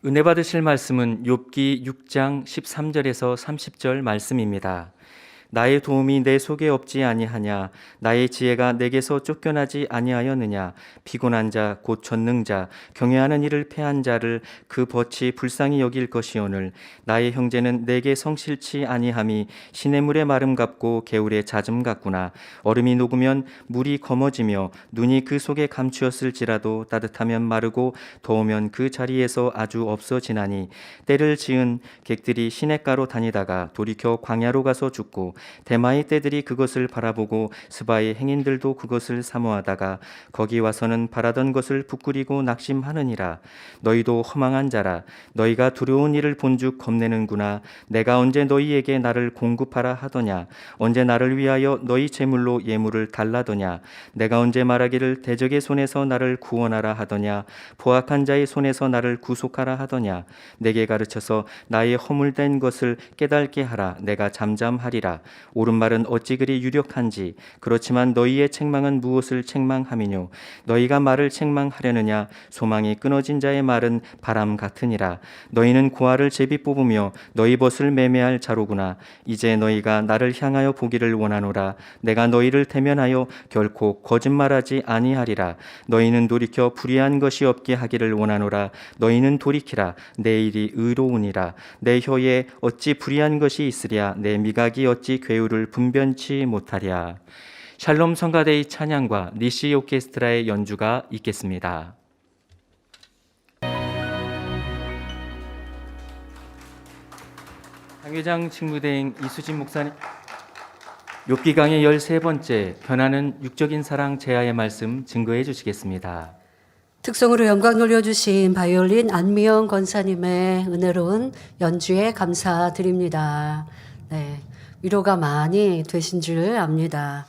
은혜 받으실 말씀은 욥기 6장 13절에서 30절 말씀입니다. 나의 도움이 내 속에 없지 아니하냐, 나의 지혜가 내게서 쫓겨나지 아니하였느냐. 피곤한 자 곧 전능자 경외하는 이를 패한 자를 그 벗이 불쌍히 여길 것이오늘. 나의 형제는 내게 성실치 아니함이 시냇물의 마름 같고 개울의 잦음 같구나. 얼음이 녹으면 물이 검어지며 눈이 그 속에 감추었을지라도 따뜻하면 마르고 더우면 그 자리에서 아주 없어지나니. 때를 지은 객들이 시냇가로 다니다가 돌이켜 광야로 가서 죽고 대마의 떼들이 그것을 바라보고 스바의 행인들도 그것을 사모하다가 거기 와서는 바라던 것을 부끄리고 낙심하느니라. 너희도 허망한 자라. 너희가 두려운 일을 본즉 겁내는구나. 내가 언제 너희에게 나를 공급하라 하더냐. 언제 나를 위하여 너희 재물로 예물을 달라더냐. 내가 언제 말하기를 대적의 손에서 나를 구원하라 하더냐. 포악한 자의 손에서 나를 구속하라 하더냐. 내게 가르쳐서 나의 허물된 것을 깨닫게 하라. 내가 잠잠하리라. 옳은 말은 어찌 그리 유력한지. 그렇지만 너희의 책망은 무엇을 책망함이뇨. 너희가 말을 책망하려느냐. 소망이 끊어진 자의 말은 바람 같으니라. 너희는 고아를 제비 뽑으며 너희 벗을 매매할 자로구나. 이제 너희가 나를 향하여 보기를 원하노라. 내가 너희를 대면하여 결코 거짓말하지 아니하리라. 너희는 돌이켜 불의한 것이 없게 하기를 원하노라. 너희는 돌이키라. 내 일이 의로우니라. 내 혀에 어찌 불의한 것이 있으랴. 내 미각이 어찌 괴우를 분변치 못하랴. 샬롬 성가대의 찬양과 니시 오케스트라의 연주가 있겠습니다. 당회장 직무대행 이수진 목사님, 욥기 강의 13번째 변하는 육적인 사랑 제하의 말씀 증거해 주시겠습니다. 특성으로 영광 돌려주신 바이올린 안미영 권사님의 은혜로운 연주에 감사드립니다. 네, 위로가 많이 되신 줄 압니다.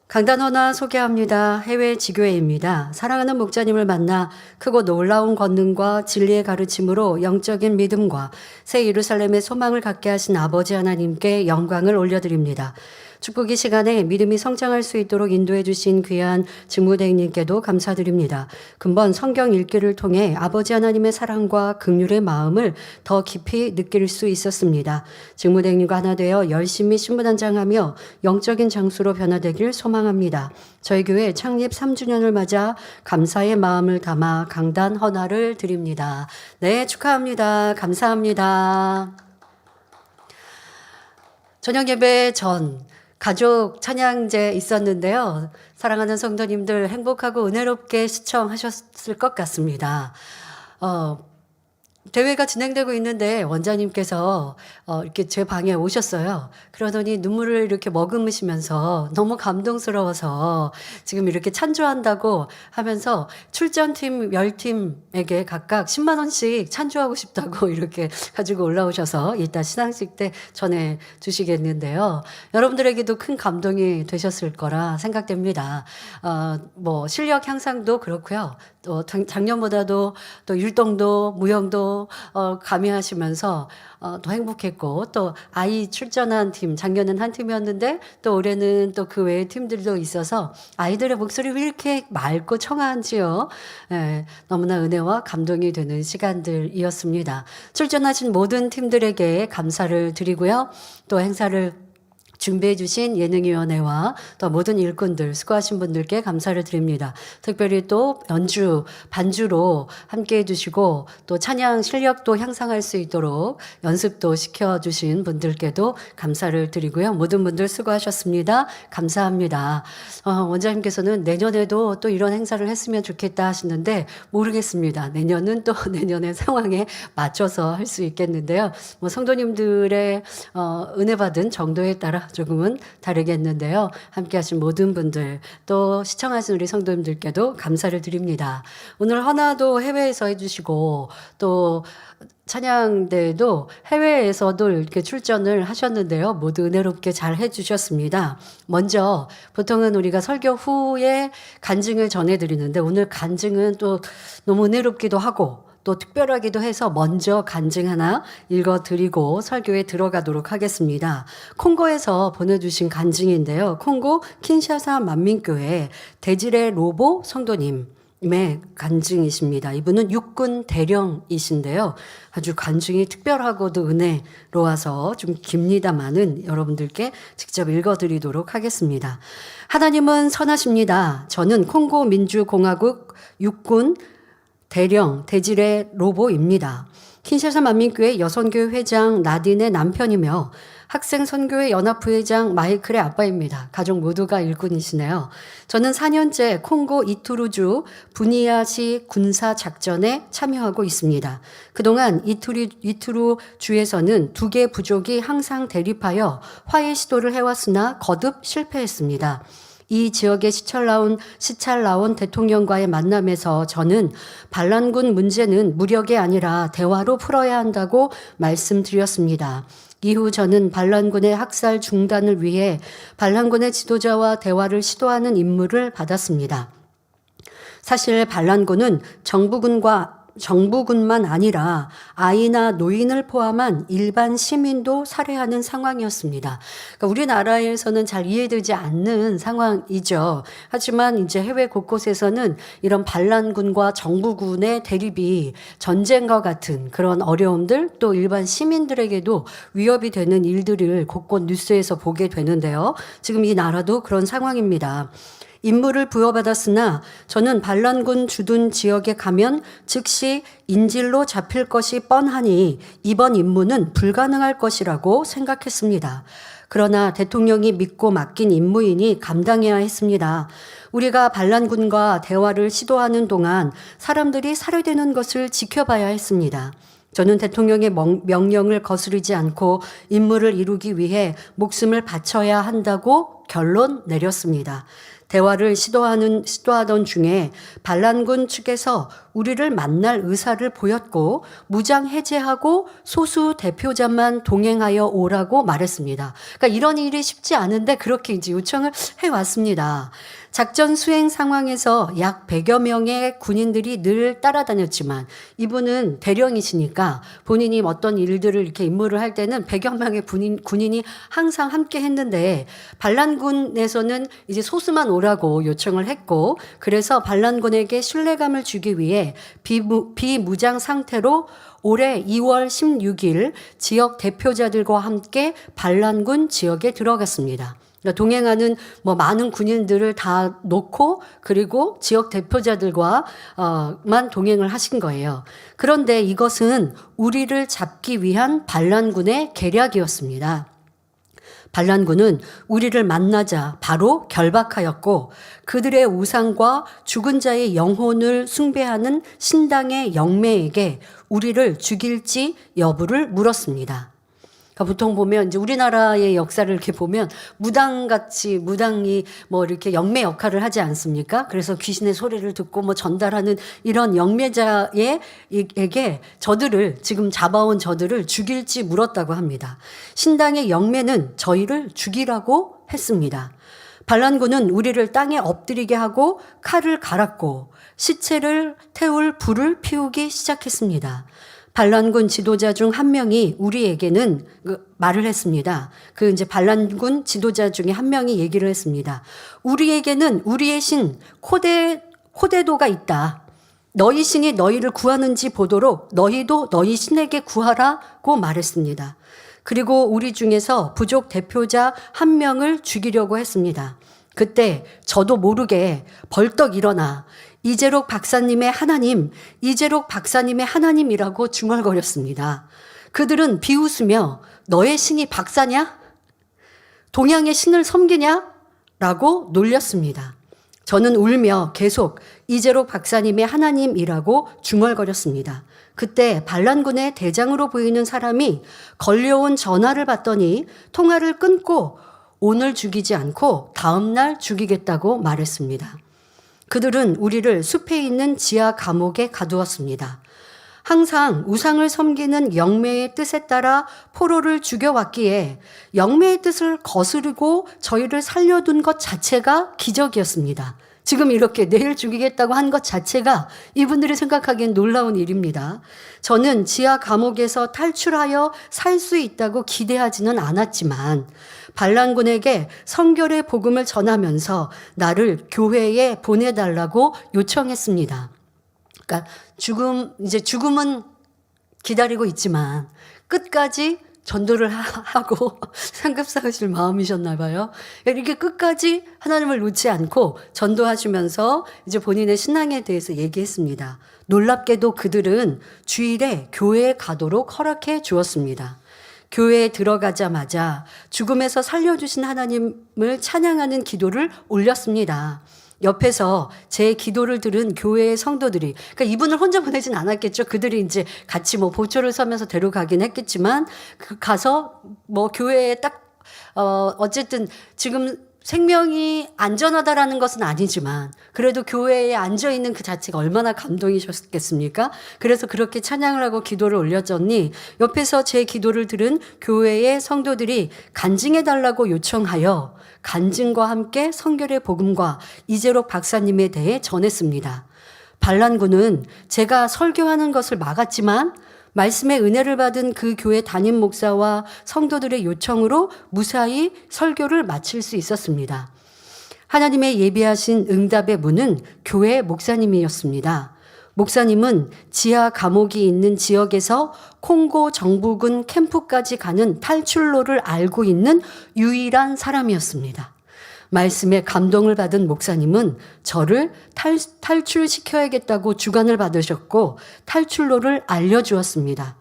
강단 헌화 소개합니다. 해외 지교회입니다. 사랑하는 목자님을 만나 크고 놀라운 권능과 진리의 가르침으로 영적인 믿음과 새 예루살렘의 소망을 갖게 하신 아버지 하나님께 영광을 올려드립니다. 축복의 시간에 믿음이 성장할 수 있도록 인도해 주신 귀한 직무대행님께도 감사드립니다. 근본 성경 읽기를 통해 아버지 하나님의 사랑과 긍휼의 마음을 더 깊이 느낄 수 있었습니다. 직무대행님과 하나 되어 열심히 신부단장하며 영적인 장수로 변화되길 소망합니다. 저희 교회 창립 3주년을 맞아 감사의 마음을 담아 강단 헌화를 드립니다. 네, 축하합니다. 감사합니다. 저녁 예배 전 가족 찬양제 있었는데요. 사랑하는 성도님들 행복하고 은혜롭게 시청하셨을 것 같습니다. 대회가 진행되고 있는데 원장님께서 이렇게 제 방에 오셨어요. 그러더니 눈물을 이렇게 머금으시면서 너무 감동스러워서 지금 이렇게 찬조한다고 하면서 출전팀 10팀에게 각각 10만 원씩 찬조하고 싶다고 이렇게 가지고 올라오셔서 이따 시상식 때 전해 주시겠는데요. 여러분들에게도 큰 감동이 되셨을 거라 생각됩니다. 뭐 실력 향상도 그렇고요. 또 작년보다도 또 율동도 무용도 가미하시면서 더 행복했고, 또 아이 출전한 팀, 작년은 한 팀이었는데 또 올해는 또 그 외의 팀들도 있어서 아이들의 목소리 왜 이렇게 맑고 청아한지요. 너무나 은혜와 감동이 되는 시간들이었습니다. 출전하신 모든 팀들에게 감사를 드리고요. 또 행사를 준비해 주신 예능위원회와 또 모든 일꾼들 수고하신 분들께 감사를 드립니다. 특별히 또 연주, 반주로 함께해 주시고 또 찬양 실력도 향상할 수 있도록 연습도 시켜주신 분들께도 감사를 드리고요. 모든 분들 수고하셨습니다. 감사합니다. 원장님께서는 내년에도 또 이런 행사를 했으면 좋겠다 하시는데 모르겠습니다. 내년은 또 내년의 상황에 맞춰서 할 수 있겠는데요. 뭐 성도님들의 은혜 받은 정도에 따라 조금은 다르겠는데요. 함께 하신 모든 분들 또 시청하신 우리 성도님들께도 감사를 드립니다. 오늘 헌화도 해외에서 해주시고 또 찬양대회도 해외에서도 이렇게 출전을 하셨는데요. 모두 은혜롭게 잘 해주셨습니다. 먼저 보통은 우리가 설교 후에 간증을 전해드리는데 오늘 간증은 또 너무 은혜롭기도 하고 또 특별하기도 해서 먼저 간증 하나 읽어드리고 설교에 들어가도록 하겠습니다. 콩고에서 보내주신 간증인데요. 콩고 킨샤사 만민교회 대지레 로보 성도님. 간증이십니다. 이분은 육군 대령이신데요. 아주 간증이 특별하고도 은혜로워서 좀 깁니다마는 여러분들께 직접 읽어드리도록 하겠습니다. 하나님은 선하십니다. 저는 콩고 민주공화국 육군 대령 대질의 로보입니다. 킨샤사 만민교회 여선교회 회장 나딘의 남편이며 학생 선교회 연합부회장 마이클의 아빠입니다. 가족 모두가 일꾼이시네요. 저는 4년째 콩고 이투루주 부니아시 군사 작전에 참여하고 있습니다. 그동안 이투루 주에서는 두 개 부족이 항상 대립하여 화해 시도를 해왔으나 거듭 실패했습니다. 이 지역에 시찰 나온 대통령과의 만남에서 저는 반란군 문제는 무력이 아니라 대화로 풀어야 한다고 말씀드렸습니다. 이후 저는 반란군의 학살 중단을 위해 반란군의 지도자와 대화를 시도하는 임무를 받았습니다. 사실 반란군은 정부군만 아니라 아이나 노인을 포함한 일반 시민도 살해하는 상황이었습니다. 그러니까 우리나라에서는 잘 이해되지 않는 상황이죠. 하지만 이제 해외 곳곳에서는 이런 반란군과 정부군의 대립이 전쟁과 같은 그런 어려움들, 또 일반 시민들에게도 위협이 되는 일들을 곳곳 뉴스에서 보게 되는데요. 지금 이 나라도 그런 상황입니다. 임무를 부여받았으나 저는 반란군 주둔 지역에 가면 즉시 인질로 잡힐 것이 뻔하니 이번 임무는 불가능할 것이라고 생각했습니다. 그러나 대통령이 믿고 맡긴 임무이니 감당해야 했습니다. 우리가 반란군과 대화를 시도하는 동안 사람들이 살해되는 것을 지켜봐야 했습니다. 저는 대통령의 명령을 거스르지 않고 임무를 이루기 위해 목숨을 바쳐야 한다고 결론 내렸습니다. 대화를 시도하던 중에 반란군 측에서 우리를 만날 의사를 보였고 무장 해제하고 소수 대표자만 동행하여 오라고 말했습니다. 그러니까 이런 일이 쉽지 않은데 그렇게 이제 요청을 해왔습니다. 작전 수행 상황에서 약 100여 명의 군인들이 늘 따라다녔지만 이분은 대령이시니까 본인이 어떤 일들을 이렇게 임무를 할 때는 100여 명의 군인이 항상 함께 했는데 반란군에서는 이제 소수만 오라고 요청을 했고 그래서 반란군에게 신뢰감을 주기 위해 비무장 상태로 올해 2월 16일 지역 대표자들과 함께 반란군 지역에 들어갔습니다. 동행하는 많은 군인들을 다 놓고 그리고 지역 대표자들과만 동행을 하신 거예요. 그런데 이것은 우리를 잡기 위한 반란군의 계략이었습니다. 반란군은 우리를 만나자 바로 결박하였고 그들의 우상과 죽은 자의 영혼을 숭배하는 신당의 영매에게 우리를 죽일지 여부를 물었습니다. 그러니까 보통 보면 이제 우리나라의 역사를 이렇게 보면 무당이 이렇게 영매 역할을 하지 않습니까? 그래서 귀신의 소리를 듣고 전달하는 이런 영매자에게 지금 잡아온 저들을 죽일지 물었다고 합니다. 신당의 영매는 저희를 죽이라고 했습니다. 반란군은 우리를 땅에 엎드리게 하고 칼을 갈았고 시체를 태울 불을 피우기 시작했습니다. 반란군 지도자 중 한 명이 우리에게는 말을 했습니다. 이제 반란군 지도자 중에 한 명이 얘기를 했습니다. 우리에게는 우리의 신 코데도가 있다. 너희 신이 너희를 구하는지 보도록 너희도 너희 신에게 구하라고 말했습니다. 그리고 우리 중에서 부족 대표자 한 명을 죽이려고 했습니다. 그때 저도 모르게 벌떡 일어나 이재록 박사님의 하나님이라고 중얼거렸습니다. 그들은 비웃으며 너의 신이 박사냐? 동양의 신을 섬기냐? 라고 놀렸습니다. 저는 울며 계속 이재록 박사님의 하나님이라고 중얼거렸습니다. 그때 반란군의 대장으로 보이는 사람이 걸려온 전화를 받더니 통화를 끊고 오늘 죽이지 않고 다음 날 죽이겠다고 말했습니다. 그들은 우리를 숲에 있는 지하 감옥에 가두었습니다. 항상 우상을 섬기는 영매의 뜻에 따라 포로를 죽여왔기에 영매의 뜻을 거스르고 저희를 살려둔 것 자체가 기적이었습니다. 지금 이렇게 내일 죽이겠다고 한 것 자체가 이분들이 생각하기엔 놀라운 일입니다. 저는 지하 감옥에서 탈출하여 살 수 있다고 기대하지는 않았지만 반란군에게 성결의 복음을 전하면서 나를 교회에 보내달라고 요청했습니다. 그러니까 죽음은 기다리고 있지만 끝까지 전도를 하고 상급상하실 마음이셨나 봐요. 이렇게 끝까지 하나님을 놓지 않고 전도하시면서 이제 본인의 신앙에 대해서 얘기했습니다. 놀랍게도 그들은 주일에 교회에 가도록 허락해 주었습니다. 교회에 들어가자마자 죽음에서 살려주신 하나님을 찬양하는 기도를 올렸습니다. 옆에서 제 기도를 들은 교회의 성도들이, 그러니까 이분을 혼자 보내진 않았겠죠. 그들이 이제 같이 뭐 보초를 서면서 데려가긴 했겠지만, 가서 뭐 교회에 어쨌든 지금 생명이 안전하다라는 것은 아니지만 그래도 교회에 앉아 있는 그 자체가 얼마나 감동이셨겠습니까? 그래서 그렇게 찬양을 하고 기도를 올렸더니 옆에서 제 기도를 들은 교회의 성도들이 간증해 달라고 요청하여 간증과 함께 성결의 복음과 이재록 박사님에 대해 전했습니다. 반란군은 제가 설교하는 것을 막았지만 말씀의 은혜를 받은 그 교회 담임 목사와 성도들의 요청으로 무사히 설교를 마칠 수 있었습니다. 하나님의 예비하신 응답의 문은 교회 목사님이었습니다. 목사님은 지하 감옥이 있는 지역에서 콩고 정부군 캠프까지 가는 탈출로를 알고 있는 유일한 사람이었습니다. 말씀에 감동을 받은 목사님은 저를 탈출시켜야겠다고 주관을 받으셨고 탈출로를 알려주었습니다.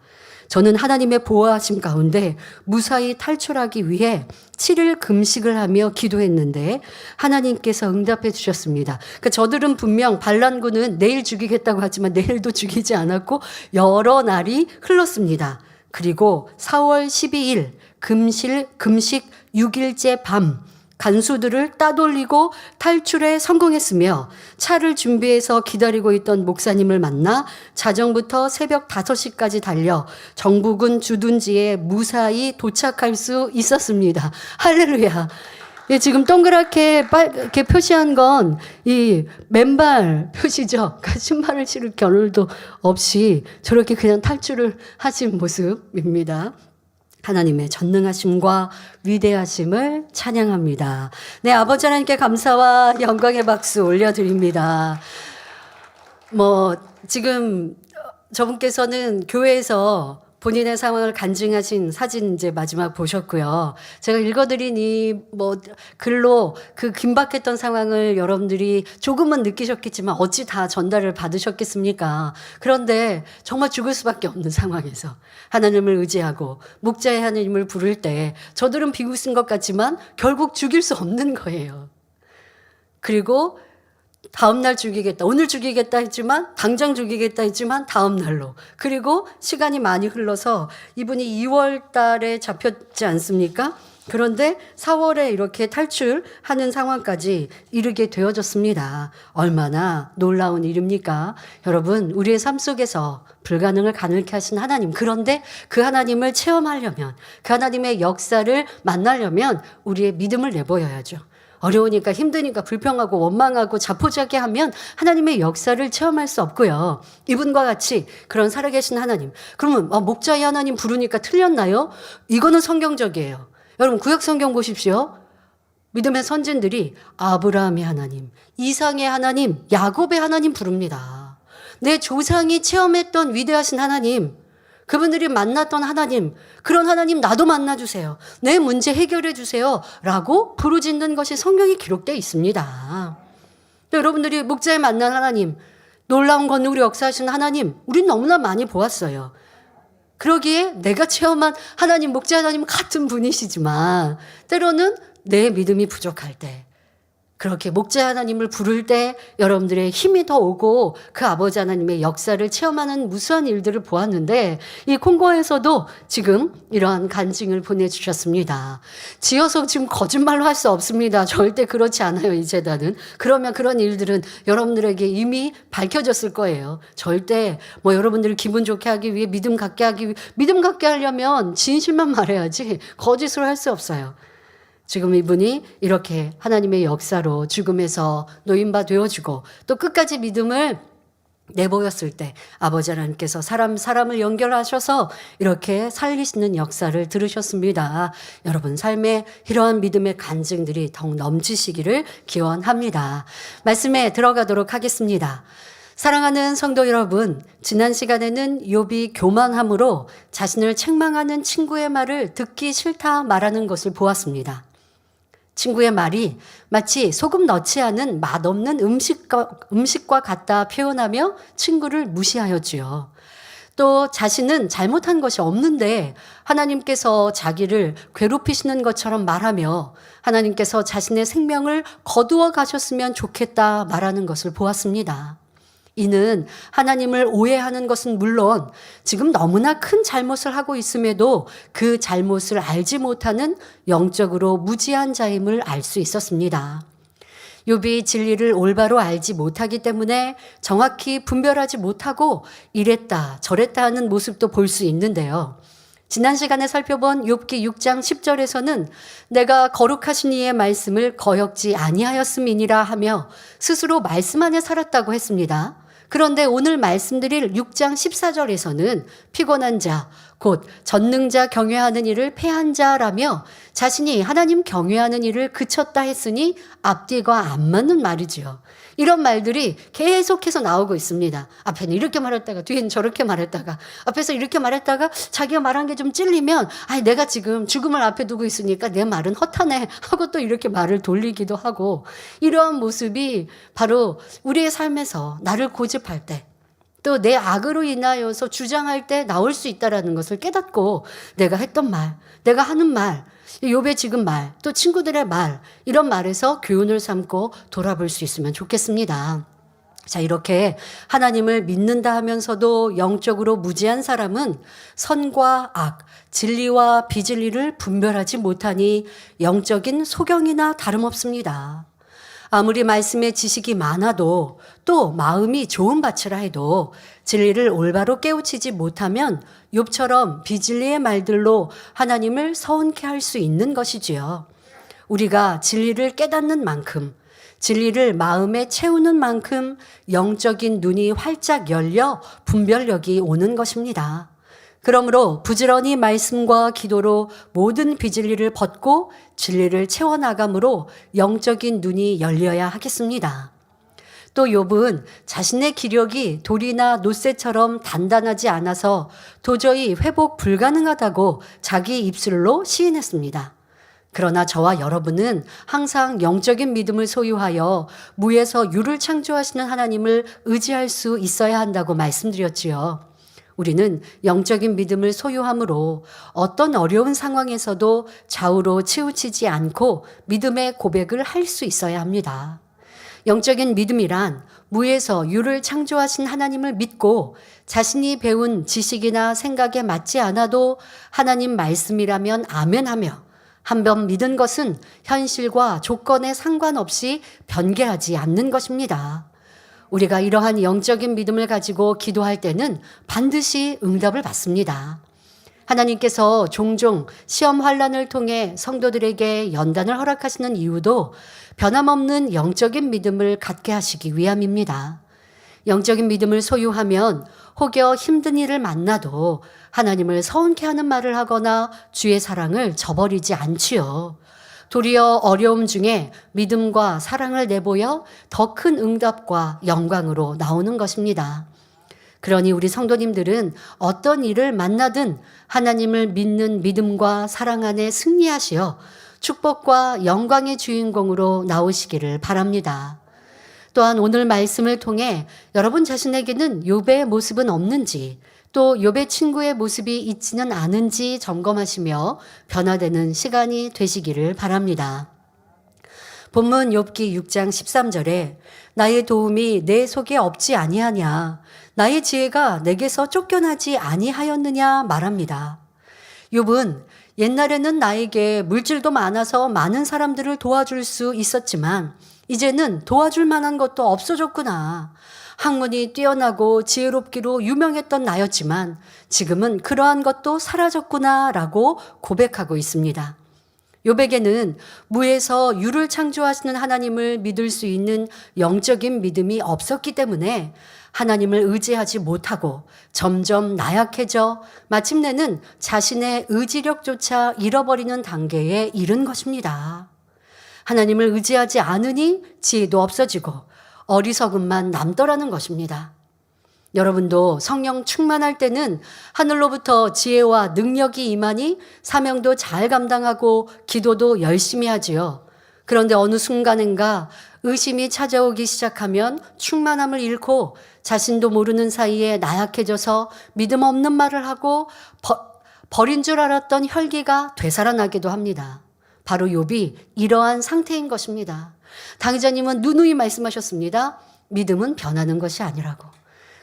저는 하나님의 보호하심 가운데 무사히 탈출하기 위해 7일 금식을 하며 기도했는데 하나님께서 응답해 주셨습니다. 그러니까 저들은 분명 반란군은 내일 죽이겠다고 하지만 내일도 죽이지 않았고 여러 날이 흘렀습니다. 그리고 4월 12일 금식 6일째 밤 간수들을 따돌리고 탈출에 성공했으며 차를 준비해서 기다리고 있던 목사님을 만나 자정부터 새벽 5시까지 달려 정부군 주둔지에 무사히 도착할 수 있었습니다. 할렐루야. 예, 지금 동그랗게 이렇게 표시한 건 이 맨발 표시죠. 그러니까 신발을 신을 겨를도 없이 저렇게 그냥 탈출을 하신 모습입니다. 하나님의 전능하심과 위대하심을 찬양합니다. 네, 아버지 하나님께 감사와 영광의 박수 올려드립니다. 지금 저분께서는 교회에서 본인의 상황을 간증하신 사진 이제 마지막 보셨고요. 제가 읽어드린 이 글로 그 긴박했던 상황을 여러분들이 조금은 느끼셨겠지만 어찌 다 전달을 받으셨겠습니까? 그런데 정말 죽을 수밖에 없는 상황에서 하나님을 의지하고 목자의 하나님을 부를 때 저들은 비웃은 것 같지만 결국 죽일 수 없는 거예요. 그리고 다음 날 죽이겠다. 오늘 죽이겠다 했지만 당장 죽이겠다 했지만 다음 날로. 그리고 시간이 많이 흘러서 이분이 2월 달에 잡혔지 않습니까? 그런데 4월에 이렇게 탈출하는 상황까지 이르게 되어졌습니다. 얼마나 놀라운 일입니까? 여러분, 우리의 삶 속에서 불가능을 가능케 하신 하나님. 그런데 그 하나님을 체험하려면, 그 하나님의 역사를 만나려면 우리의 믿음을 내보여야죠. 어려우니까 힘드니까 불평하고 원망하고 자포자기하면 하나님의 역사를 체험할 수 없고요. 이분과 같이 그런 살아계신 하나님. 그러면 목자의 하나님 부르니까 틀렸나요? 이거는 성경적이에요. 여러분 구약 성경 보십시오. 믿음의 선진들이 아브라함의 하나님, 이삭의 하나님, 야곱의 하나님 부릅니다. 내 조상이 체험했던 위대하신 하나님, 그분들이 만났던 하나님, 그런 하나님 나도 만나주세요. 내 문제 해결해 주세요. 라고 부르짖는 것이 성경에 기록되어 있습니다. 여러분들이 목자에 만난 하나님, 놀라운 권능으로 역사하시는 하나님, 우린 너무나 많이 보았어요. 그러기에 내가 체험한 하나님, 목자 하나님은 같은 분이시지만 때로는 내 믿음이 부족할 때, 그렇게 목자 하나님을 부를 때 여러분들의 힘이 더 오고 그 아버지 하나님의 역사를 체험하는 무수한 일들을 보았는데 이 콩고에서도 지금 이러한 간증을 보내주셨습니다. 지어서 지금 거짓말로 할 수 없습니다. 절대 그렇지 않아요, 이 재단은. 그러면 그런 일들은 여러분들에게 이미 밝혀졌을 거예요. 절대 여러분들을 기분 좋게 하기 위해 믿음 갖게 하려면 진실만 말해야지 거짓으로 할 수 없어요. 지금 이분이 이렇게 하나님의 역사로 죽음에서 노인바 되어주고 또 끝까지 믿음을 내보였을 때 아버지 하나님께서 사람을 연결하셔서 이렇게 살리시는 역사를 들으셨습니다. 여러분 삶에 이러한 믿음의 간증들이 더욱 넘치시기를 기원합니다. 말씀에 들어가도록 하겠습니다. 사랑하는 성도 여러분, 지난 시간에는 욥이 교만함으로 자신을 책망하는 친구의 말을 듣기 싫다 말하는 것을 보았습니다. 친구의 말이 마치 소금 넣지 않은 맛없는 음식과 같다 표현하며 친구를 무시하였지요. 또 자신은 잘못한 것이 없는데 하나님께서 자기를 괴롭히시는 것처럼 말하며 하나님께서 자신의 생명을 거두어 가셨으면 좋겠다 말하는 것을 보았습니다. 이는 하나님을 오해하는 것은 물론 지금 너무나 큰 잘못을 하고 있음에도 그 잘못을 알지 못하는 영적으로 무지한 자임을 알 수 있었습니다. 욥이 진리를 올바로 알지 못하기 때문에 정확히 분별하지 못하고 이랬다 저랬다 하는 모습도 볼 수 있는데요. 지난 시간에 살펴본 욥기 6장 10절에서는 내가 거룩하신 이의 말씀을 거역지 아니하였음이니라 하며 스스로 말씀 안에 살았다고 했습니다. 그런데 오늘 말씀드릴 6장 14절에서는 피곤한 자, 곧 전능자 경외하는 일을 패한 자라며 자신이 하나님 경외하는 일을 그쳤다 했으니 앞뒤가 안 맞는 말이지요. 이런 말들이 계속해서 나오고 있습니다. 앞에는 이렇게 말했다가 뒤에는 저렇게 말했다가 앞에서 이렇게 말했다가 자기가 말한 게 좀 찔리면 내가 지금 죽음을 앞에 두고 있으니까 내 말은 허탄해 하고 또 이렇게 말을 돌리기도 하고 이러한 모습이 바로 우리의 삶에서 나를 고집할 때 또 내 악으로 인하여서 주장할 때 나올 수 있다는 것을 깨닫고 내가 했던 말, 내가 하는 말, 욥의 지금 말, 또 친구들의 말 이런 말에서 교훈을 삼고 돌아볼 수 있으면 좋겠습니다. 자, 이렇게 하나님을 믿는다 하면서도 영적으로 무지한 사람은 선과 악, 진리와 비진리를 분별하지 못하니 영적인 소경이나 다름없습니다. 아무리 말씀의 지식이 많아도 또 마음이 좋은 밭이라 해도 진리를 올바로 깨우치지 못하면 욥처럼 비진리의 말들로 하나님을 서운케 할 수 있는 것이지요. 우리가 진리를 깨닫는 만큼 진리를 마음에 채우는 만큼 영적인 눈이 활짝 열려 분별력이 오는 것입니다. 그러므로 부지런히 말씀과 기도로 모든 비진리를 벗고 진리를 채워나감으로 영적인 눈이 열려야 하겠습니다. 또 욥은 자신의 기력이 돌이나 놋새처럼 단단하지 않아서 도저히 회복 불가능하다고 자기 입술로 시인했습니다. 그러나 저와 여러분은 항상 영적인 믿음을 소유하여 무에서 유를 창조하시는 하나님을 의지할 수 있어야 한다고 말씀드렸지요. 우리는 영적인 믿음을 소유함으로 어떤 어려운 상황에서도 좌우로 치우치지 않고 믿음의 고백을 할 수 있어야 합니다. 영적인 믿음이란 무에서 유를 창조하신 하나님을 믿고 자신이 배운 지식이나 생각에 맞지 않아도 하나님 말씀이라면 아멘하며 한번 믿은 것은 현실과 조건에 상관없이 변개하지 않는 것입니다. 우리가 이러한 영적인 믿음을 가지고 기도할 때는 반드시 응답을 받습니다. 하나님께서 종종 시험 환난을 통해 성도들에게 연단을 허락하시는 이유도 변함없는 영적인 믿음을 갖게 하시기 위함입니다. 영적인 믿음을 소유하면 혹여 힘든 일을 만나도 하나님을 서운케 하는 말을 하거나 주의 사랑을 저버리지 않지요. 도리어 어려움 중에 믿음과 사랑을 내보여 더 큰 응답과 영광으로 나오는 것입니다. 그러니 우리 성도님들은 어떤 일을 만나든 하나님을 믿는 믿음과 사랑 안에 승리하시어 축복과 영광의 주인공으로 나오시기를 바랍니다. 또한 오늘 말씀을 통해 여러분 자신에게는 욥의 모습은 없는지 또 욥의 친구의 모습이 있지는 않은지 점검하시며 변화되는 시간이 되시기를 바랍니다. 본문 욥기 6장 13절에 나의 도움이 내 속에 없지 아니하냐 나의 지혜가 내게서 쫓겨나지 아니하였느냐 말합니다. 욥은 옛날에는 나에게 물질도 많아서 많은 사람들을 도와줄 수 있었지만 이제는 도와줄 만한 것도 없어졌구나. 학문이 뛰어나고 지혜롭기로 유명했던 나였지만 지금은 그러한 것도 사라졌구나라고 고백하고 있습니다. 욥에게는 무에서 유를 창조하시는 하나님을 믿을 수 있는 영적인 믿음이 없었기 때문에 하나님을 의지하지 못하고 점점 나약해져 마침내는 자신의 의지력조차 잃어버리는 단계에 이른 것입니다. 하나님을 의지하지 않으니 지혜도 없어지고 어리석음만 남더라는 것입니다. 여러분도 성령 충만할 때는 하늘로부터 지혜와 능력이 임하니 사명도 잘 감당하고 기도도 열심히 하지요. 그런데 어느 순간인가 의심이 찾아오기 시작하면 충만함을 잃고 자신도 모르는 사이에 나약해져서 믿음 없는 말을 하고 버린 줄 알았던 혈기가 되살아나기도 합니다. 바로 욥이 이러한 상태인 것입니다. 당회자님은 누누이 말씀하셨습니다. 믿음은 변하는 것이 아니라고.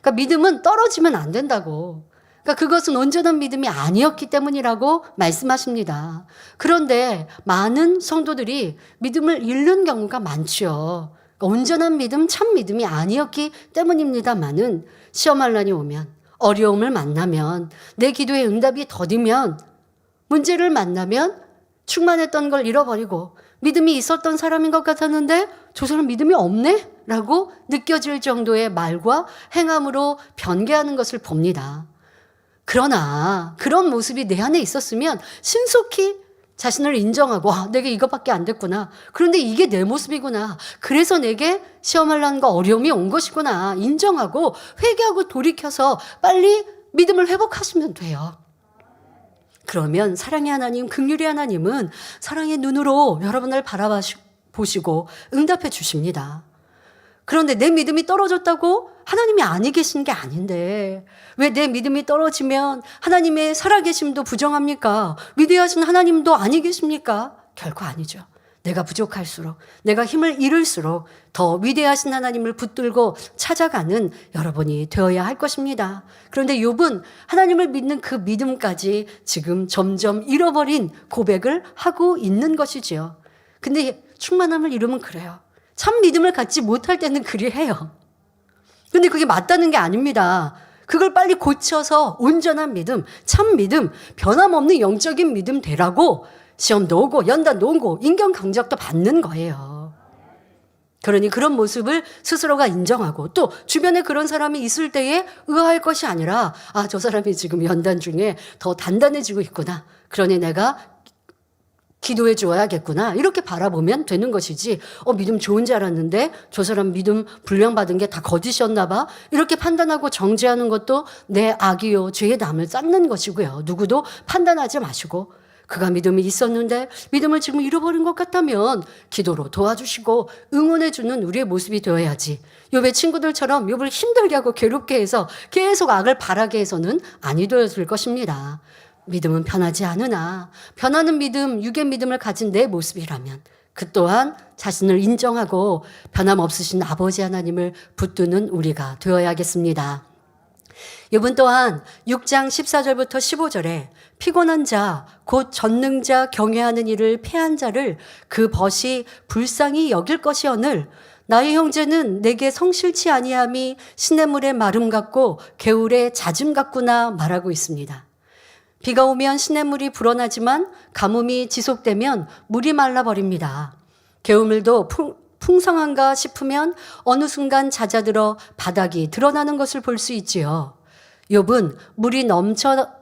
그러니까 믿음은 떨어지면 안 된다고. 그러니까 그것은 온전한 믿음이 아니었기 때문이라고 말씀하십니다. 그런데 많은 성도들이 믿음을 잃는 경우가 많죠. 그러니까 온전한 믿음, 참 믿음이 아니었기 때문입니다만은 시험할 날이 오면, 어려움을 만나면, 내 기도의 응답이 더디면, 문제를 만나면 충만했던 걸 잃어버리고 믿음이 있었던 사람인 것 같았는데 저 사람 믿음이 없네? 라고 느껴질 정도의 말과 행함으로 변개하는 것을 봅니다. 그러나 그런 모습이 내 안에 있었으면 신속히 자신을 인정하고 내게 이것밖에 안 됐구나. 그런데 이게 내 모습이구나. 그래서 내게 시험하려는 어려움이 온 것이구나. 인정하고 회개하고 돌이켜서 빨리 믿음을 회복하시면 돼요. 그러면 사랑의 하나님, 긍휼의 하나님은 사랑의 눈으로 여러분을 바라보시고 응답해 주십니다. 그런데 내 믿음이 떨어졌다고 하나님이 아니 계신 게 아닌데 왜 내 믿음이 떨어지면 하나님의 살아계심도 부정합니까? 위대하신 하나님도 아니 계십니까? 결코 아니죠. 내가 부족할수록, 내가 힘을 잃을수록 더 위대하신 하나님을 붙들고 찾아가는 여러분이 되어야 할 것입니다. 그런데 욥은 하나님을 믿는 그 믿음까지 지금 점점 잃어버린 고백을 하고 있는 것이지요. 근데 충만함을 잃으면 그래요. 참 믿음을 갖지 못할 때는 그리해요. 근데 그게 맞다는 게 아닙니다. 그걸 빨리 고쳐서 온전한 믿음, 참 믿음, 변함없는 영적인 믿음 되라고 시험도 오고 연단도 오고 인경 경작도 받는 거예요. 그러니 그런 모습을 스스로가 인정하고 또 주변에 그런 사람이 있을 때에 의아할 것이 아니라 저 사람이 지금 연단 중에 더 단단해지고 있구나. 그러니 내가 기도해 줘야겠구나. 이렇게 바라보면 되는 것이지 믿음 좋은 줄 알았는데 저 사람 믿음 불량받은 게 다 거짓이었나 봐. 이렇게 판단하고 정죄하는 것도 내 악이요 죄의 담을 쌓는 것이고요. 누구도 판단하지 마시고 그가 믿음이 있었는데 믿음을 지금 잃어버린 것 같다면 기도로 도와주시고 응원해 주는 우리의 모습이 되어야지. 욥의 친구들처럼 욥을 힘들게 하고 괴롭게 해서 계속 악을 바라게 해서는 아니 되어질 것입니다. 믿음은 변하지 않으나 변하는 믿음, 육의 믿음을 가진 내 모습이라면 그 또한 자신을 인정하고 변함없으신 아버지 하나님을 붙드는 우리가 되어야겠습니다. 욥은 또한 6장 14절부터 15절에 피곤한 자, 곧 전능자 경외하는 이를 패한 자를 그 벗이 불쌍히 여길 것이오늘 나의 형제는 내게 성실치 아니함이 시냇물의 마름 같고 개울의 잦음 같구나 말하고 있습니다. 비가 오면 시냇물이 불어나지만 가뭄이 지속되면 물이 말라버립니다. 개울물도 풍성한가 싶으면 어느 순간 잦아들어 바닥이 드러나는 것을 볼 수 있지요. 욥은 물이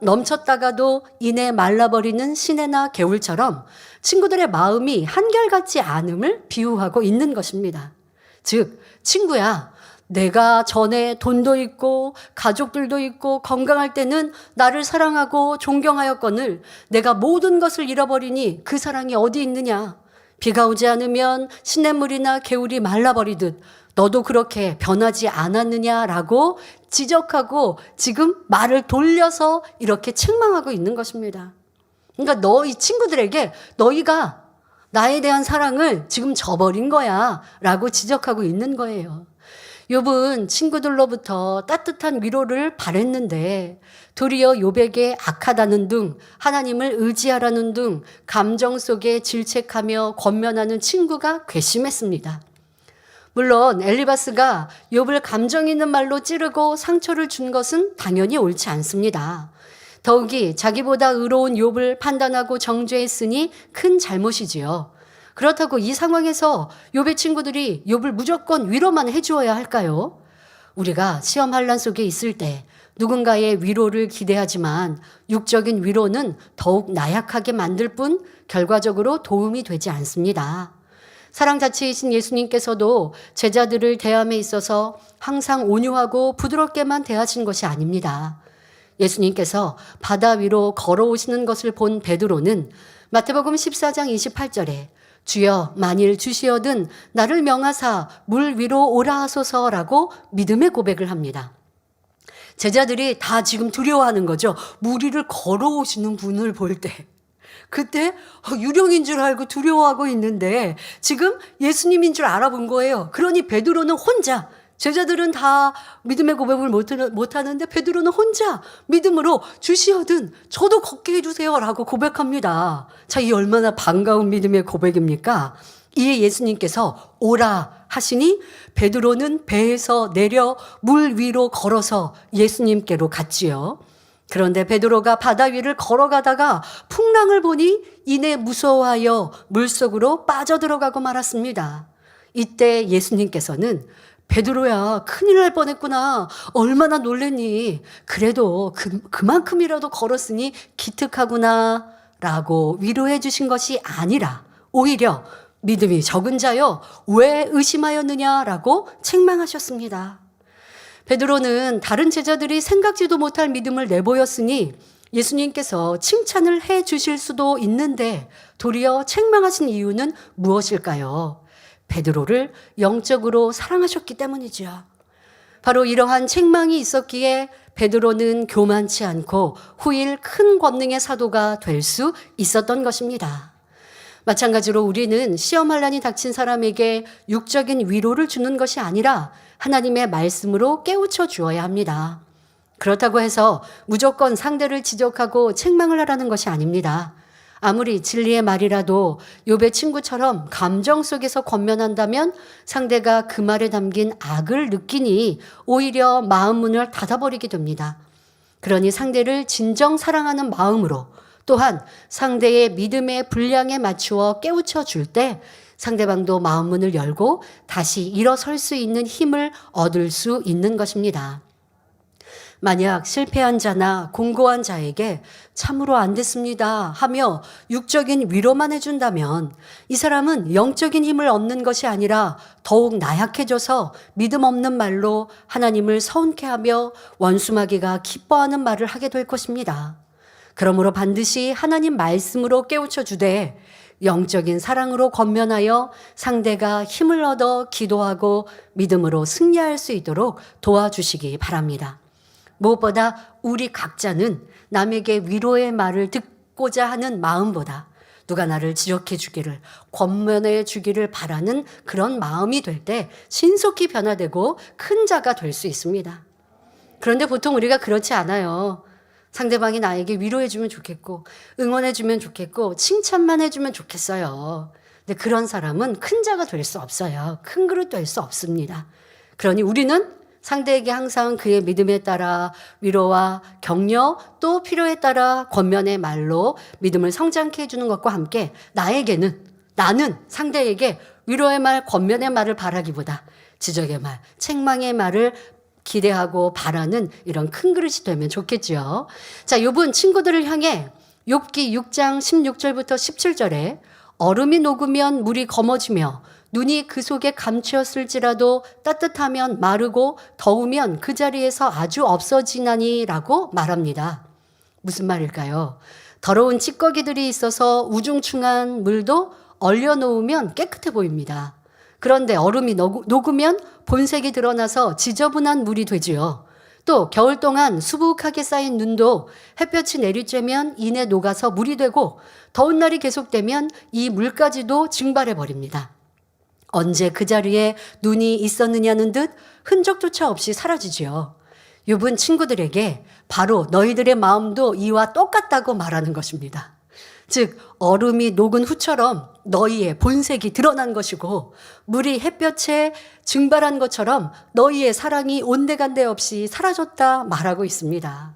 넘쳤다가도 이내 말라버리는 시내나 개울처럼 친구들의 마음이 한결같지 않음을 비유하고 있는 것입니다. 즉, 친구야, 내가 전에 돈도 있고 가족들도 있고 건강할 때는 나를 사랑하고 존경하였거늘 내가 모든 것을 잃어버리니 그 사랑이 어디 있느냐? 비가 오지 않으면 시냇물이나 개울이 말라버리듯 너도 그렇게 변하지 않았느냐라고 지적하고 지금 말을 돌려서 이렇게 책망하고 있는 것입니다. 그러니까 너희 친구들에게 너희가 나에 대한 사랑을 지금 저버린 거야 라고 지적하고 있는 거예요. 욥은 친구들로부터 따뜻한 위로를 바랬는데 도리어 욥에게 악하다는 등 하나님을 의지하라는 등 감정 속에 질책하며 권면하는 친구가 괘씸했습니다. 물론 엘리바스가 욥을 감정 있는 말로 찌르고 상처를 준 것은 당연히 옳지 않습니다. 더욱이 자기보다 의로운 욥을 판단하고 정죄했으니 큰 잘못이지요. 그렇다고 이 상황에서 욥의 친구들이 욥을 무조건 위로만 해주어야 할까요? 우리가 시험 환난 속에 있을 때 누군가의 위로를 기대하지만 육적인 위로는 더욱 나약하게 만들 뿐 결과적으로 도움이 되지 않습니다. 사랑 자체이신 예수님께서도 제자들을 대함에 있어서 항상 온유하고 부드럽게만 대하신 것이 아닙니다. 예수님께서 바다 위로 걸어오시는 것을 본 베드로는 마태복음 14장 28절에 주여 만일 주시어든 나를 명하사 물 위로 오라 하소서라고 믿음의 고백을 합니다. 제자들이 다 지금 두려워하는 거죠. 물 위를 걸어오시는 분을 볼 때. 그때 유령인 줄 알고 두려워하고 있는데 지금 예수님인 줄 알아본 거예요. 그러니 베드로는 혼자, 제자들은 다 믿음의 고백을 못하는데 베드로는 혼자 믿음으로 주시어든 저도 걷게 해주세요라고 고백합니다. 자, 이 얼마나 반가운 믿음의 고백입니까? 이에 예수님께서 오라 하시니 베드로는 배에서 내려 물 위로 걸어서 예수님께로 갔지요. 그런데 베드로가 바다 위를 걸어가다가 풍랑을 보니 이내 무서워하여 물속으로 빠져들어가고 말았습니다. 이때 예수님께서는 베드로야 큰일 날 뻔했구나. 얼마나 놀랬니. 그래도 그만큼이라도 걸었으니 기특하구나 라고 위로해 주신 것이 아니라 오히려 믿음이 적은 자여 왜 의심하였느냐라고 책망하셨습니다. 베드로는 다른 제자들이 생각지도 못할 믿음을 내보였으니 예수님께서 칭찬을 해 주실 수도 있는데 도리어 책망하신 이유는 무엇일까요? 베드로를 영적으로 사랑하셨기 때문이죠. 바로 이러한 책망이 있었기에 베드로는 교만치 않고 후일 큰 권능의 사도가 될 수 있었던 것입니다. 마찬가지로 우리는 시험 환난이 닥친 사람에게 육적인 위로를 주는 것이 아니라 하나님의 말씀으로 깨우쳐 주어야 합니다. 그렇다고 해서 무조건 상대를 지적하고 책망을 하라는 것이 아닙니다. 아무리 진리의 말이라도 욥의 친구처럼 감정 속에서 권면한다면 상대가 그 말에 담긴 악을 느끼니 오히려 마음 문을 닫아버리게 됩니다. 그러니 상대를 진정 사랑하는 마음으로 또한 상대의 믿음의 분량에 맞추어 깨우쳐 줄 때 상대방도 마음 문을 열고 다시 일어설 수 있는 힘을 얻을 수 있는 것입니다. 만약 실패한 자나 공고한 자에게 참으로 안 됐습니다 하며 육적인 위로만 해준다면 이 사람은 영적인 힘을 얻는 것이 아니라 더욱 나약해져서 믿음 없는 말로 하나님을 서운케하며 원수마귀가 기뻐하는 말을 하게 될 것입니다. 그러므로 반드시 하나님 말씀으로 깨우쳐 주되 영적인 사랑으로 권면하여 상대가 힘을 얻어 기도하고 믿음으로 승리할 수 있도록 도와주시기 바랍니다. 무엇보다 우리 각자는 남에게 위로의 말을 듣고자 하는 마음보다 누가 나를 지적해 주기를, 권면해 주기를 바라는 그런 마음이 될 때 신속히 변화되고 큰 자가 될 수 있습니다. 그런데 보통 우리가 그렇지 않아요. 상대방이 나에게 위로해 주면 좋겠고 응원해 주면 좋겠고 칭찬만 해주면 좋겠어요. 근데 그런 사람은 큰 자가 될 수 없어요. 큰 그릇 될 수 없습니다. 그러니 우리는 상대에게 항상 그의 믿음에 따라 위로와 격려 또 필요에 따라 권면의 말로 믿음을 성장케 해주는 것과 함께 나는 상대에게 위로의 말, 권면의 말을 바라기보다 지적의 말, 책망의 말을 기대하고 바라는 이런 큰 그릇이 되면 좋겠죠. 자, 욥은 친구들을 향해 욥기 6장 16절부터 17절에 얼음이 녹으면 물이 검어지며 눈이 그 속에 감추었을지라도 따뜻하면 마르고 더우면 그 자리에서 아주 없어지나니라고 말합니다. 무슨 말일까요? 더러운 찌꺼기들이 있어서 우중충한 물도 얼려놓으면 깨끗해 보입니다. 그런데 얼음이 녹으면 본색이 드러나서 지저분한 물이 되지요. 또 겨울 동안 수북하게 쌓인 눈도 햇볕이 내리쬐면 이내 녹아서 물이 되고 더운 날이 계속되면 이 물까지도 증발해 버립니다. 언제 그 자리에 눈이 있었느냐는 듯 흔적조차 없이 사라지지요. 욥은 친구들에게 바로 너희들의 마음도 이와 똑같다고 말하는 것입니다. 즉 얼음이 녹은 후처럼 너희의 본색이 드러난 것이고 물이 햇볕에 증발한 것처럼 너희의 사랑이 온데간데 없이 사라졌다 말하고 있습니다.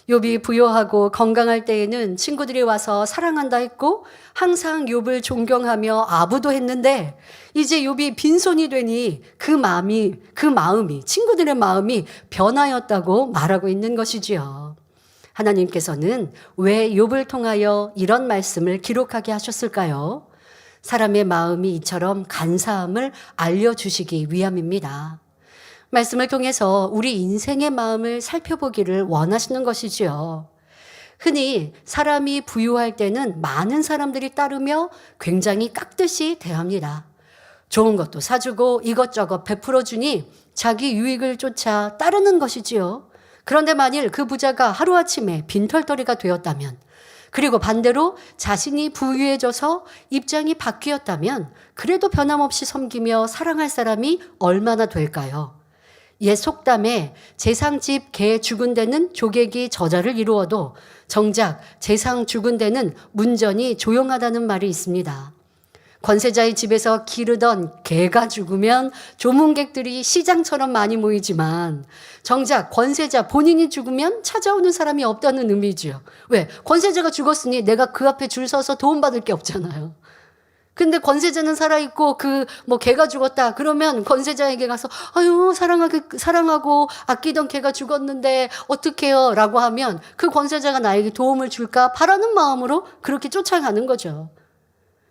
욥이 부유하고 건강할 때에는 친구들이 와서 사랑한다 했고 항상 욥을 존경하며 아부도 했는데 이제 욥이 빈손이 되니 그 마음이 친구들의 마음이 변하였다고 말하고 있는 것이지요. 하나님께서는 왜 욥을 통하여 이런 말씀을 기록하게 하셨을까요? 사람의 마음이 이처럼 간사함을 알려주시기 위함입니다. 말씀을 통해서 우리 인생의 마음을 살펴보기를 원하시는 것이지요. 흔히 사람이 부유할 때는 많은 사람들이 따르며 굉장히 깍듯이 대합니다. 좋은 것도 사주고 이것저것 베풀어 주니 자기 유익을 쫓아 따르는 것이지요. 그런데 만일 그 부자가 하루아침에 빈털터리가 되었다면, 그리고 반대로 자신이 부유해져서 입장이 바뀌었다면 그래도 변함없이 섬기며 사랑할 사람이 얼마나 될까요? 옛 속담에 재상집 개 죽은 데는 조객이 저자를 이루어도 정작 재상 죽은 데는 문전이 조용하다는 말이 있습니다. 권세자의 집에서 기르던 개가 죽으면 조문객들이 시장처럼 많이 모이지만 정작 권세자 본인이 죽으면 찾아오는 사람이 없다는 의미죠. 왜? 권세자가 죽었으니 내가 그 앞에 줄 서서 도움받을 게 없잖아요. 근데 권세자는 살아있고 개가 죽었다 그러면 권세자에게 가서 아유 사랑하고 아끼던 개가 죽었는데 어떡해요 라고 하면 그 권세자가 나에게 도움을 줄까 바라는 마음으로 그렇게 쫓아가는 거죠.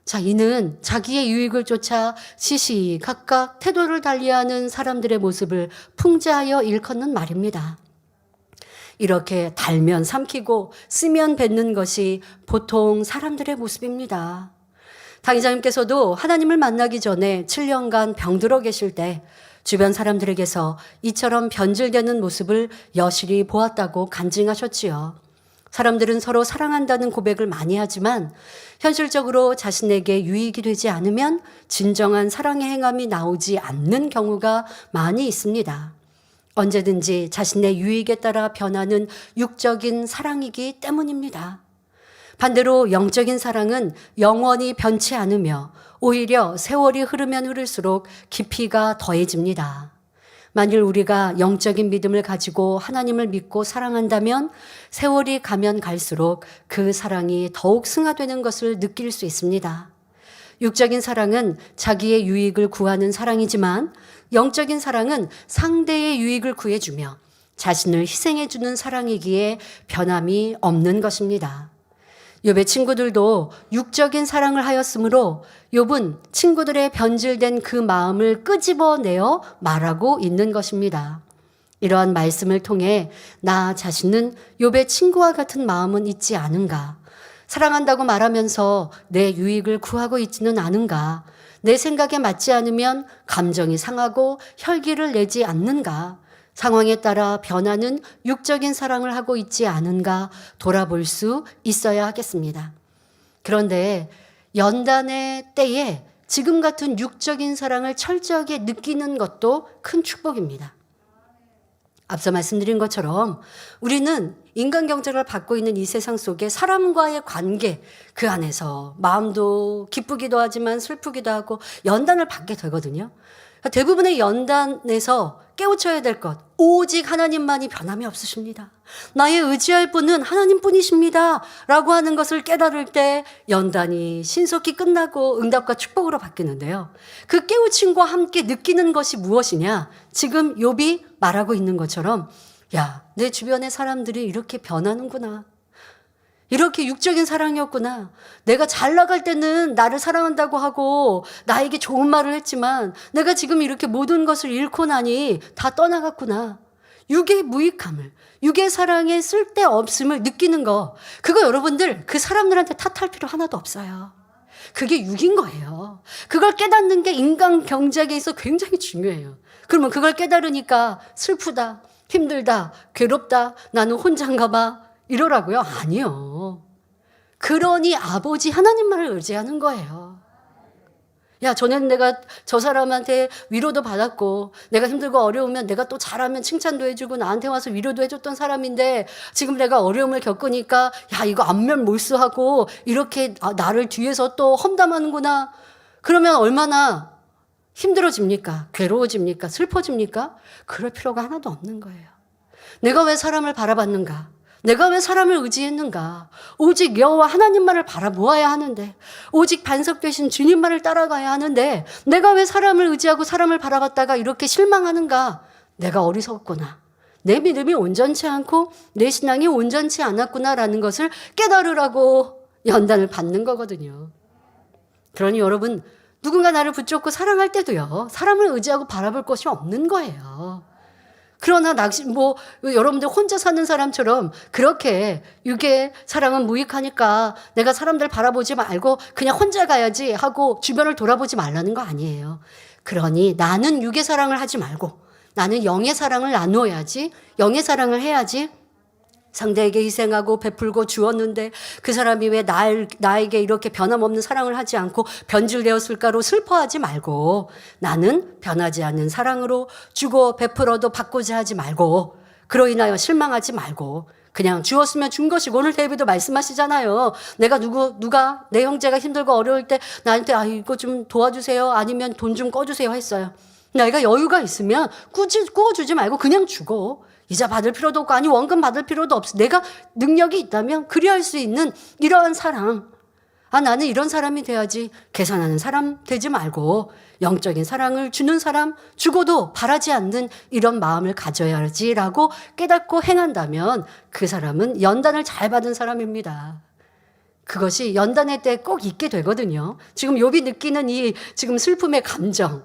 자, 이는 자기의 유익을 쫓아 시시각각 태도를 달리하는 사람들의 모습을 풍자하여 일컫는 말입니다. 이렇게 달면 삼키고 쓰면 뱉는 것이 보통 사람들의 모습입니다. 당의자님께서도 하나님을 만나기 전에 7년간 병들어 계실 때 주변 사람들에게서 이처럼 변질되는 모습을 여실히 보았다고 간증하셨지요. 사람들은 서로 사랑한다는 고백을 많이 하지만 현실적으로 자신에게 유익이 되지 않으면 진정한 사랑의 행함이 나오지 않는 경우가 많이 있습니다. 언제든지 자신의 유익에 따라 변하는 육적인 사랑이기 때문입니다. 반대로 영적인 사랑은 영원히 변치 않으며 오히려 세월이 흐르면 흐를수록 깊이가 더해집니다. 만일 우리가 영적인 믿음을 가지고 하나님을 믿고 사랑한다면 세월이 가면 갈수록 그 사랑이 더욱 승화되는 것을 느낄 수 있습니다. 육적인 사랑은 자기의 유익을 구하는 사랑이지만 영적인 사랑은 상대의 유익을 구해주며 자신을 희생해주는 사랑이기에 변함이 없는 것입니다. 욥의 친구들도 육적인 사랑을 하였으므로 욥은 친구들의 변질된 그 마음을 끄집어내어 말하고 있는 것입니다. 이러한 말씀을 통해 나 자신은 욥의 친구와 같은 마음은 있지 않은가? 사랑한다고 말하면서 내 유익을 구하고 있지는 않은가? 내 생각에 맞지 않으면 감정이 상하고 혈기를 내지 않는가? 상황에 따라 변하는 육적인 사랑을 하고 있지 않은가 돌아볼 수 있어야 하겠습니다. 그런데 연단의 때에 지금 같은 육적인 사랑을 철저하게 느끼는 것도 큰 축복입니다. 앞서 말씀드린 것처럼 우리는 인간 경제를 받고 있는 이 세상 속에 사람과의 관계 그 안에서 마음도 기쁘기도 하지만 슬프기도 하고 연단을 받게 되거든요. 대부분의 연단에서 깨우쳐야 될 것, 오직 하나님만이 변함이 없으십니다. 나의 의지할 분은 하나님뿐이십니다. 라고 하는 것을 깨달을 때 연단이 신속히 끝나고 응답과 축복으로 바뀌는데요. 그 깨우침과 함께 느끼는 것이 무엇이냐? 지금 욥이 말하고 있는 것처럼 야, 내 주변의 사람들이 이렇게 변하는구나. 이렇게 육적인 사랑이었구나. 내가 잘 나갈 때는 나를 사랑한다고 하고 나에게 좋은 말을 했지만 내가 지금 이렇게 모든 것을 잃고 나니 다 떠나갔구나. 육의 무익함을, 육의 사랑의 쓸데없음을 느끼는 거. 그거 여러분들 그 사람들한테 탓할 필요 하나도 없어요. 그게 육인 거예요. 그걸 깨닫는 게 인간 경작에 있어 굉장히 중요해요. 그러면 그걸 깨달으니까 슬프다, 힘들다, 괴롭다, 나는 혼자인가 봐. 이러라고요? 아니요. 그러니 아버지 하나님만을 의지하는 거예요. 야, 전에는 내가 저 사람한테 위로도 받았고 내가 힘들고 어려우면 내가 또 잘하면 칭찬도 해주고 나한테 와서 위로도 해줬던 사람인데 지금 내가 어려움을 겪으니까 야, 이거 안면 몰수하고 이렇게 나를 뒤에서 또 험담하는구나. 그러면 얼마나 힘들어집니까? 괴로워집니까? 슬퍼집니까? 그럴 필요가 하나도 없는 거예요. 내가 왜 사람을 바라봤는가? 내가 왜 사람을 의지했는가? 오직 여호와 하나님만을 바라보아야 하는데, 오직 반석 되신 주님만을 따라가야 하는데, 내가 왜 사람을 의지하고 사람을 바라봤다가 이렇게 실망하는가? 내가 어리석구나. 내 믿음이 온전치 않고 내 신앙이 온전치 않았구나라는 것을 깨달으라고 연단을 받는 거거든요. 그러니 여러분, 누군가 나를 붙잡고 사랑할 때도요, 사람을 의지하고 바라볼 것이 없는 거예요. 그러나 여러분들 혼자 사는 사람처럼 그렇게 이게 사랑은 무익하니까 내가 사람들 바라보지 말고 그냥 혼자 가야지 하고 주변을 돌아보지 말라는 거 아니에요. 그러니 나는 육의 사랑을 하지 말고 나는 영의 사랑을 나누어야지, 영의 사랑을 해야지. 상대에게 희생하고 베풀고 주었는데 그 사람이 왜 나에게 이렇게 변함없는 사랑을 하지 않고 변질되었을까로 슬퍼하지 말고, 나는 변하지 않는 사랑으로 주고 베풀어도 받고자 하지 말고, 그로 인하여 실망하지 말고 그냥 주었으면 준 것이고, 오늘 데이비도 말씀하시잖아요. 내가 누가 내 형제가 힘들고 어려울 때 나한테 이거 좀 도와주세요, 아니면 돈 좀 꺼주세요 했어요. 내가 여유가 있으면 꾸어주지 말고 그냥 주고, 이자 받을 필요도 없고 아니 원금 받을 필요도 없어. 내가 능력이 있다면 그리할 수 있는 이러한 사랑, 나는 이런 사람이 돼야지, 계산하는 사람 되지 말고 영적인 사랑을 주는 사람, 주고도 바라지 않는 이런 마음을 가져야지라고 깨닫고 행한다면 그 사람은 연단을 잘 받은 사람입니다. 그것이 연단의 때 꼭 있게 되거든요. 지금 욥이 느끼는 이 지금 슬픔의 감정,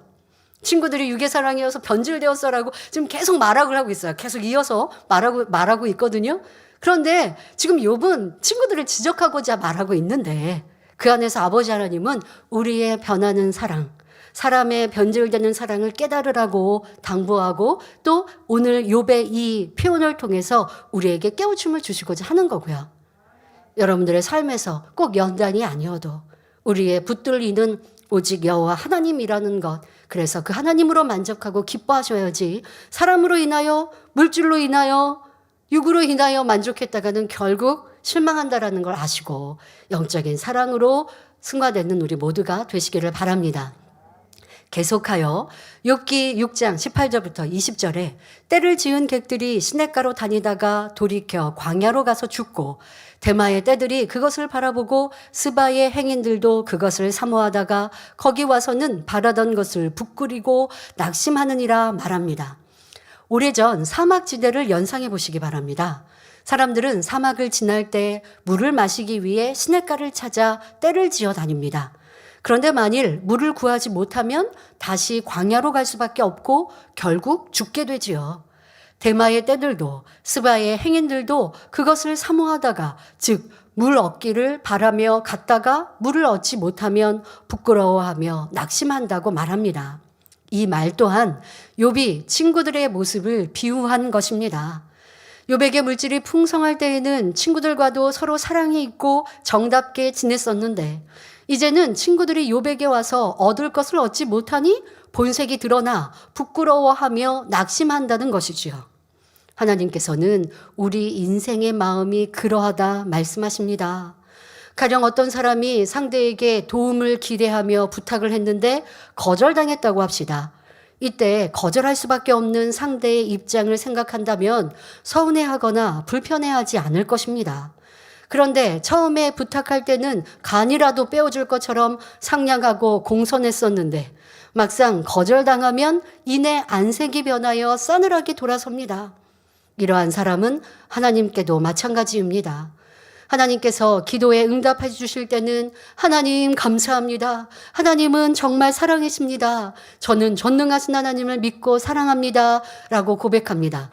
친구들이 육의 사랑이어서 변질되었어라고 지금 계속 말하고 하고 있어요. 계속 이어서 말하고 있거든요. 그런데 지금 욥은 친구들을 지적하고자 말하고 있는데, 그 안에서 아버지 하나님은 우리의 변하는 사랑, 사람의 변질되는 사랑을 깨달으라고 당부하고, 또 오늘 욥의 이 표현을 통해서 우리에게 깨우침을 주시고자 하는 거고요. 여러분들의 삶에서 꼭 연단이 아니어도 우리의 붙들리는 오직 여호와 하나님이라는 것, 그래서 그 하나님으로 만족하고 기뻐하셔야지, 사람으로 인하여, 물질로 인하여, 육으로 인하여 만족했다가는 결국 실망한다라는 걸 아시고 영적인 사랑으로 승화되는 우리 모두가 되시기를 바랍니다. 계속하여 욥기 6장 18절부터 20절에 때를 지은 객들이 시냇가로 다니다가 돌이켜 광야로 가서 죽고, 대마의 떼들이 그것을 바라보고 스바의 행인들도 그것을 사모하다가 거기 와서는 바라던 것을 부끄리고 낙심하느니라 말합니다. 오래전 사막지대를 연상해 보시기 바랍니다. 사람들은 사막을 지날 때 물을 마시기 위해 시냇가를 찾아 떼를 지어 다닙니다. 그런데 만일 물을 구하지 못하면 다시 광야로 갈 수밖에 없고 결국 죽게 되지요. 대마의 떼들도 스바의 행인들도 그것을 사모하다가, 즉 물 얻기를 바라며 갔다가 물을 얻지 못하면 부끄러워하며 낙심한다고 말합니다. 이 말 또한 욥이 친구들의 모습을 비유한 것입니다. 욥에게 물질이 풍성할 때에는 친구들과도 서로 사랑이 있고 정답게 지냈었는데, 이제는 친구들이 욥에게 와서 얻을 것을 얻지 못하니 본색이 드러나 부끄러워하며 낙심한다는 것이지요. 하나님께서는 우리 인생의 마음이 그러하다 말씀하십니다. 가령 어떤 사람이 상대에게 도움을 기대하며 부탁을 했는데 거절당했다고 합시다. 이때 거절할 수밖에 없는 상대의 입장을 생각한다면 서운해하거나 불편해하지 않을 것입니다. 그런데 처음에 부탁할 때는 간이라도 빼어줄 것처럼 상냥하고 공손했었는데 막상 거절당하면 이내 안색이 변하여 싸늘하게 돌아섭니다. 이러한 사람은 하나님께도 마찬가지입니다. 하나님께서 기도에 응답해 주실 때는 하나님 감사합니다. 하나님은 정말 사랑이십니다. 저는 전능하신 하나님을 믿고 사랑합니다. 라고 고백합니다.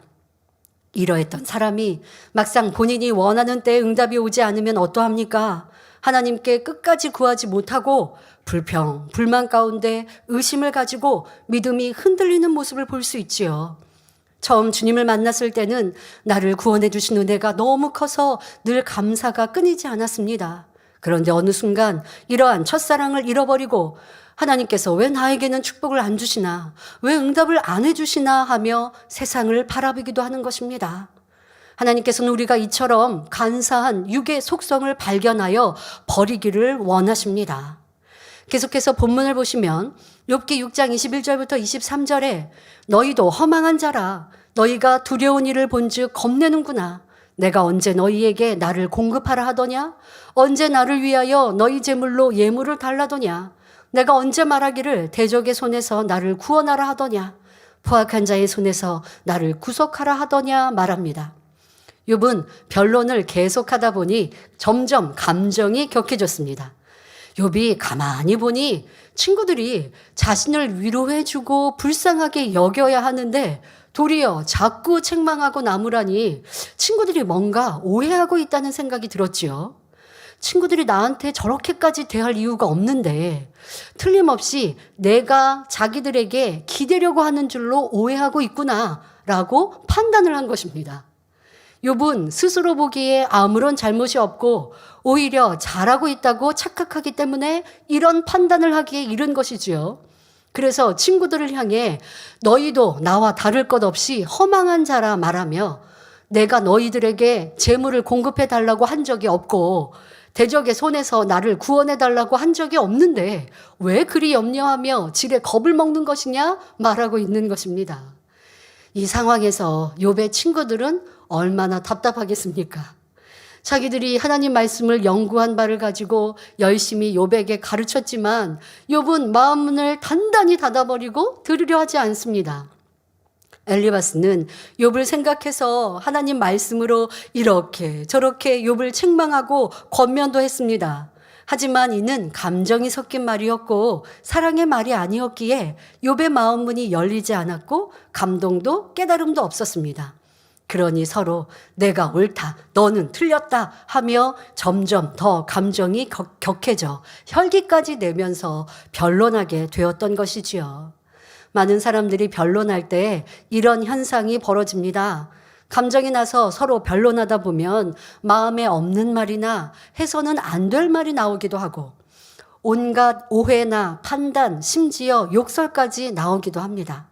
이러했던 사람이 막상 본인이 원하는 때에 응답이 오지 않으면 어떠합니까? 하나님께 끝까지 구하지 못하고 불평, 불만 가운데 의심을 가지고 믿음이 흔들리는 모습을 볼 수 있지요. 처음 주님을 만났을 때는 나를 구원해 주신 은혜가 너무 커서 늘 감사가 끊이지 않았습니다. 그런데 어느 순간 이러한 첫사랑을 잃어버리고 하나님께서 왜 나에게는 축복을 안 주시나, 왜 응답을 안 해주시나 하며 세상을 바라보기도 하는 것입니다. 하나님께서는 우리가 이처럼 간사한 육의 속성을 발견하여 버리기를 원하십니다. 계속해서 본문을 보시면 욥기 6장 21절부터 23절에 너희도 허망한 자라, 너희가 두려운 일을 본즉 겁내는구나. 내가 언제 너희에게 나를 공급하라 하더냐? 언제 나를 위하여 너희 제물로 예물을 달라더냐? 내가 언제 말하기를 대적의 손에서 나를 구원하라 하더냐? 포악한 자의 손에서 나를 구속하라 하더냐 말합니다. 욥은 변론을 계속하다 보니 점점 감정이 격해졌습니다. 욥이 가만히 보니 친구들이 자신을 위로해주고 불쌍하게 여겨야 하는데 도리어 자꾸 책망하고 나무라니 친구들이 뭔가 오해하고 있다는 생각이 들었지요. 친구들이 나한테 저렇게까지 대할 이유가 없는데 틀림없이 내가 자기들에게 기대려고 하는 줄로 오해하고 있구나라고 판단을 한 것입니다. 욥은 스스로 보기에 아무런 잘못이 없고 오히려 잘하고 있다고 착각하기 때문에 이런 판단을 하기에 이른 것이지요. 그래서 친구들을 향해 너희도 나와 다를 것 없이 허망한 자라 말하며 내가 너희들에게 재물을 공급해 달라고 한 적이 없고 대적의 손에서 나를 구원해 달라고 한 적이 없는데 왜 그리 염려하며 지레 겁을 먹는 것이냐 말하고 있는 것입니다. 이 상황에서 욥의 친구들은 얼마나 답답하겠습니까? 자기들이 하나님 말씀을 연구한 바를 가지고 열심히 욥에게 가르쳤지만 욥은 마음문을 단단히 닫아버리고 들으려 하지 않습니다. 엘리바스는 욥을 생각해서 하나님 말씀으로 이렇게 저렇게 욥을 책망하고 권면도 했습니다. 하지만 이는 감정이 섞인 말이었고 사랑의 말이 아니었기에 욥의 마음문이 열리지 않았고 감동도 깨달음도 없었습니다. 그러니 서로 내가 옳다, 너는 틀렸다 하며 점점 더 감정이 격해져 혈기까지 내면서 변론하게 되었던 것이지요. 많은 사람들이 변론할 때 이런 현상이 벌어집니다. 감정이 나서 서로 변론하다 보면 마음에 없는 말이나 해서는 안 될 말이 나오기도 하고 온갖 오해나 판단, 심지어 욕설까지 나오기도 합니다.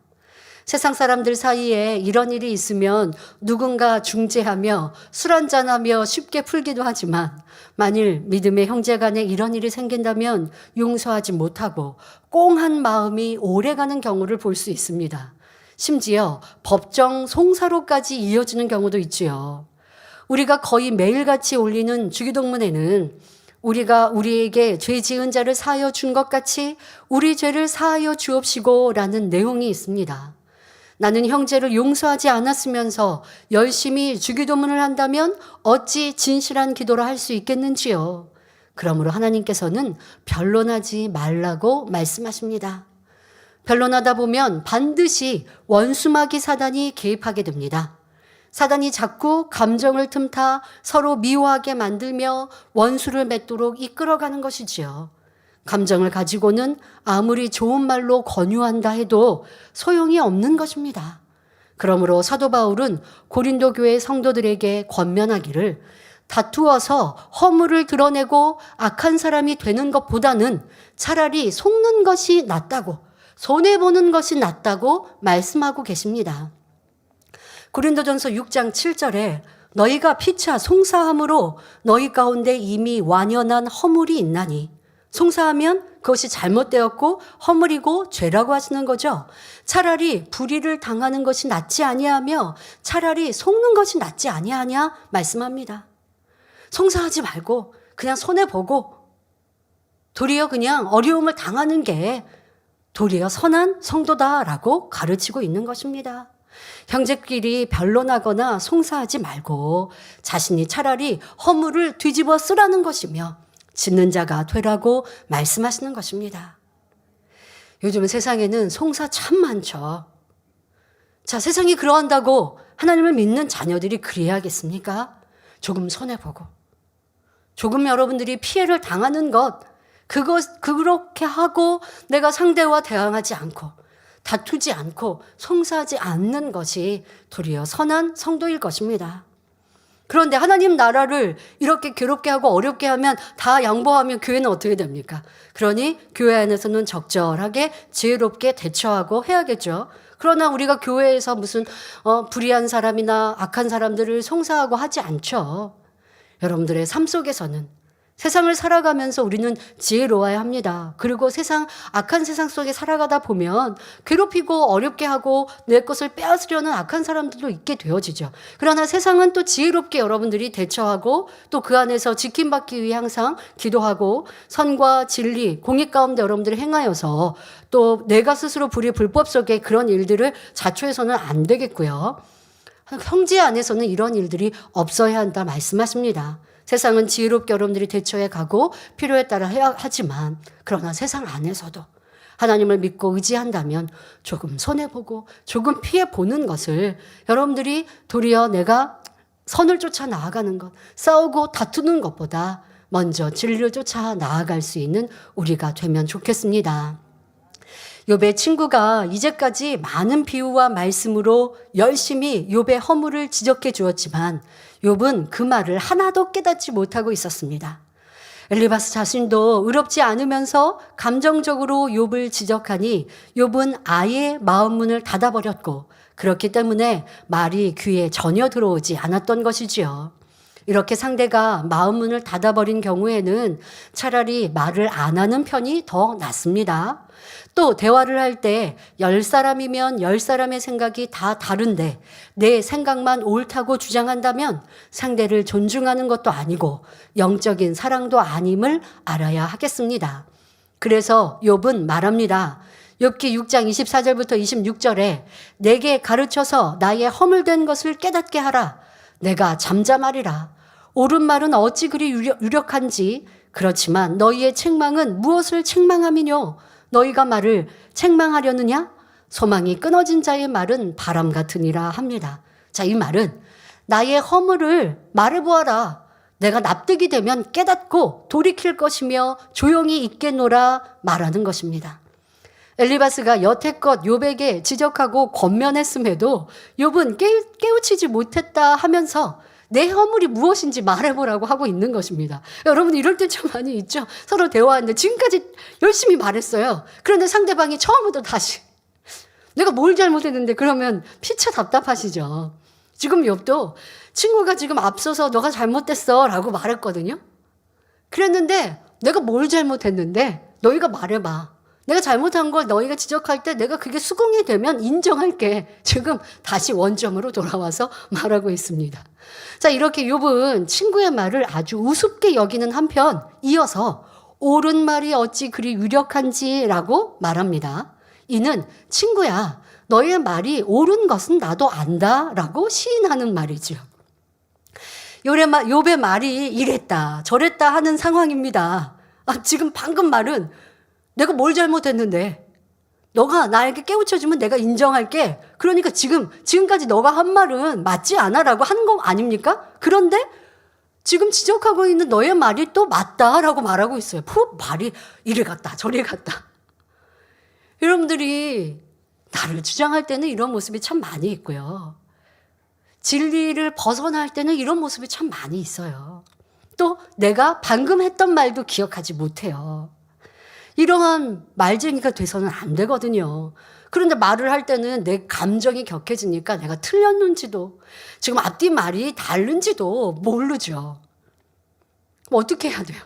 세상 사람들 사이에 이런 일이 있으면 누군가 중재하며 술 한잔하며 쉽게 풀기도 하지만 만일 믿음의 형제 간에 이런 일이 생긴다면 용서하지 못하고 꽁한 마음이 오래가는 경우를 볼 수 있습니다. 심지어 법정 송사로까지 이어지는 경우도 있지요. 우리가 거의 매일같이 올리는 주기도문에는 우리가 우리에게 죄 지은 자를 사하여 준 것 같이 우리 죄를 사하여 주옵시고 라는 내용이 있습니다. 나는 형제를 용서하지 않았으면서 열심히 주기도문을 한다면 어찌 진실한 기도를 할 수 있겠는지요. 그러므로 하나님께서는 변론하지 말라고 말씀하십니다. 변론하다 보면 반드시 원수마귀 사단이 개입하게 됩니다. 사단이 자꾸 감정을 틈타 서로 미워하게 만들며 원수를 맺도록 이끌어가는 것이지요. 감정을 가지고는 아무리 좋은 말로 권유한다 해도 소용이 없는 것입니다. 그러므로 사도 바울은 고린도 교회 성도들에게 권면하기를 다투어서 허물을 드러내고 악한 사람이 되는 것보다는 차라리 속는 것이 낫다고, 손해보는 것이 낫다고 말씀하고 계십니다. 고린도전서 6장 7절에 너희가 피차 송사함으로 너희 가운데 이미 완연한 허물이 있나니, 송사하면 그것이 잘못되었고 허물이고 죄라고 하시는 거죠. 차라리 불의를 당하는 것이 낫지 아니하며 차라리 속는 것이 낫지 아니하냐 말씀합니다. 송사하지 말고 그냥 손해보고 도리어 그냥 어려움을 당하는 게 도리어 선한 성도다라고 가르치고 있는 것입니다. 형제끼리 변론하거나 송사하지 말고 자신이 차라리 허물을 뒤집어 쓰라는 것이며 짓는 자가 되라고 말씀하시는 것입니다. 요즘 세상에는 송사 참 많죠. 자, 세상이 그러한다고 하나님을 믿는 자녀들이 그래야겠습니까? 조금 손해보고 조금 여러분들이 피해를 당하는 것 그렇게 하고 내가 상대와 대항하지 않고 다투지 않고 송사하지 않는 것이 도리어 선한 성도일 것입니다. 그런데 하나님 나라를 이렇게 괴롭게 하고 어렵게 하면 다 양보하면 교회는 어떻게 됩니까? 그러니 교회 안에서는 적절하게 지혜롭게 대처하고 해야겠죠. 그러나 우리가 교회에서 무슨 불의한 사람이나 악한 사람들을 송사하고 하지 않죠. 여러분들의 삶 속에서는 세상을 살아가면서 우리는 지혜로워야 합니다. 그리고 악한 세상 속에 살아가다 보면 괴롭히고 어렵게 하고 내 것을 빼앗으려는 악한 사람들도 있게 되어지죠. 그러나 세상은 또 지혜롭게 여러분들이 대처하고 또 그 안에서 지킴받기 위해 항상 기도하고 선과 진리, 공의 가운데 여러분들이 행하여서 또 내가 스스로 불법 속에 그런 일들을 자초해서는 안 되겠고요. 형제 안에서는 이런 일들이 없어야 한다 말씀하십니다. 세상은 지혜롭게 여러분들이 대처해 가고 필요에 따라 해야 하지만 그러나 세상 안에서도 하나님을 믿고 의지한다면 조금 손해보고 조금 피해보는 것을 여러분들이 도리어 내가 선을 쫓아 나아가는 것, 싸우고 다투는 것보다 먼저 진리를 쫓아 나아갈 수 있는 우리가 되면 좋겠습니다. 욥의 친구가 이제까지 많은 비유와 말씀으로 열심히 욥의 허물을 지적해 주었지만 욥은 그 말을 하나도 깨닫지 못하고 있었습니다. 엘리바스 자신도 의롭지 않으면서 감정적으로 욥을 지적하니 욥은 아예 마음 문을 닫아버렸고 그렇기 때문에 말이 귀에 전혀 들어오지 않았던 것이지요. 이렇게 상대가 마음 문을 닫아버린 경우에는 차라리 말을 안 하는 편이 더 낫습니다. 또 대화를 할 때 10사람이면 10사람의 생각이 다 다른데 내 생각만 옳다고 주장한다면 상대를 존중하는 것도 아니고 영적인 사랑도 아님을 알아야 하겠습니다. 그래서 욥은 말합니다. 욥기 6장 24절부터 26절에 내게 가르쳐서 나의 허물된 것을 깨닫게 하라. 내가 잠잠하리라. 옳은 말은 어찌 그리 유력한지 그렇지만 너희의 책망은 무엇을 책망함이뇨? 너희가 말을 책망하려느냐? 소망이 끊어진 자의 말은 바람 같으니라 합니다. 자, 이 말은 나의 허물을 말해보아라. 내가 납득이 되면 깨닫고 돌이킬 것이며 조용히 있겠노라 말하는 것입니다. 엘리바스가 여태껏 욥에게 지적하고 권면했음에도 욥은 깨우치지 못했다 하면서 내 허물이 무엇인지 말해보라고 하고 있는 것입니다. 여러분 이럴 때 좀 많이 있죠. 서로 대화하는데 지금까지 열심히 말했어요. 그런데 상대방이 처음부터 다시 내가 뭘 잘못했는데 그러면 피차 답답하시죠. 지금 욥도 친구가 지금 앞서서 너가 잘못됐어 라고 말했거든요. 그랬는데 내가 뭘 잘못했는데 너희가 말해봐. 내가 잘못한 걸 너희가 지적할 때 내가 그게 수긍이 되면 인정할게. 지금 다시 원점으로 돌아와서 말하고 있습니다. 자, 이렇게 욥은 친구의 말을 아주 우습게 여기는 한편 이어서 옳은 말이 어찌 그리 유력한지라고 말합니다. 이는 친구야, 너의 말이 옳은 것은 나도 안다라고 시인하는 말이죠. 욥의 말이 이랬다 저랬다 하는 상황입니다. 지금 방금 말은 내가 뭘 잘못했는데 너가 나에게 깨우쳐주면 내가 인정할게. 그러니까 지금까지 너가 한 말은 맞지 않아라고 하는 거 아닙니까? 그런데 지금 지적하고 있는 너의 말이 또 맞다라고 말하고 있어요. 말이 이리 갔다 저리 갔다. 여러분들이 나를 주장할 때는 이런 모습이 참 많이 있고요. 진리를 벗어날 때는 이런 모습이 참 많이 있어요. 또 내가 방금 했던 말도 기억하지 못해요. 이러한 말쟁이가 돼서는 안 되거든요. 그런데 말을 할 때는 내 감정이 격해지니까 내가 틀렸는지도 지금 앞뒤 말이 다른지도 모르죠. 어떻게 해야 돼요?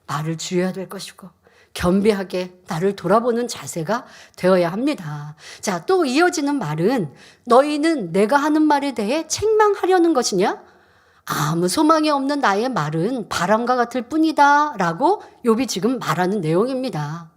말을 줄여야 될 것이고 겸비하게 나를 돌아보는 자세가 되어야 합니다. 자, 또 이어지는 말은 너희는 내가 하는 말에 대해 책망하려는 것이냐? 아무 소망이 없는 나의 말은 바람과 같을 뿐이다 라고 욥이 지금 말하는 내용입니다.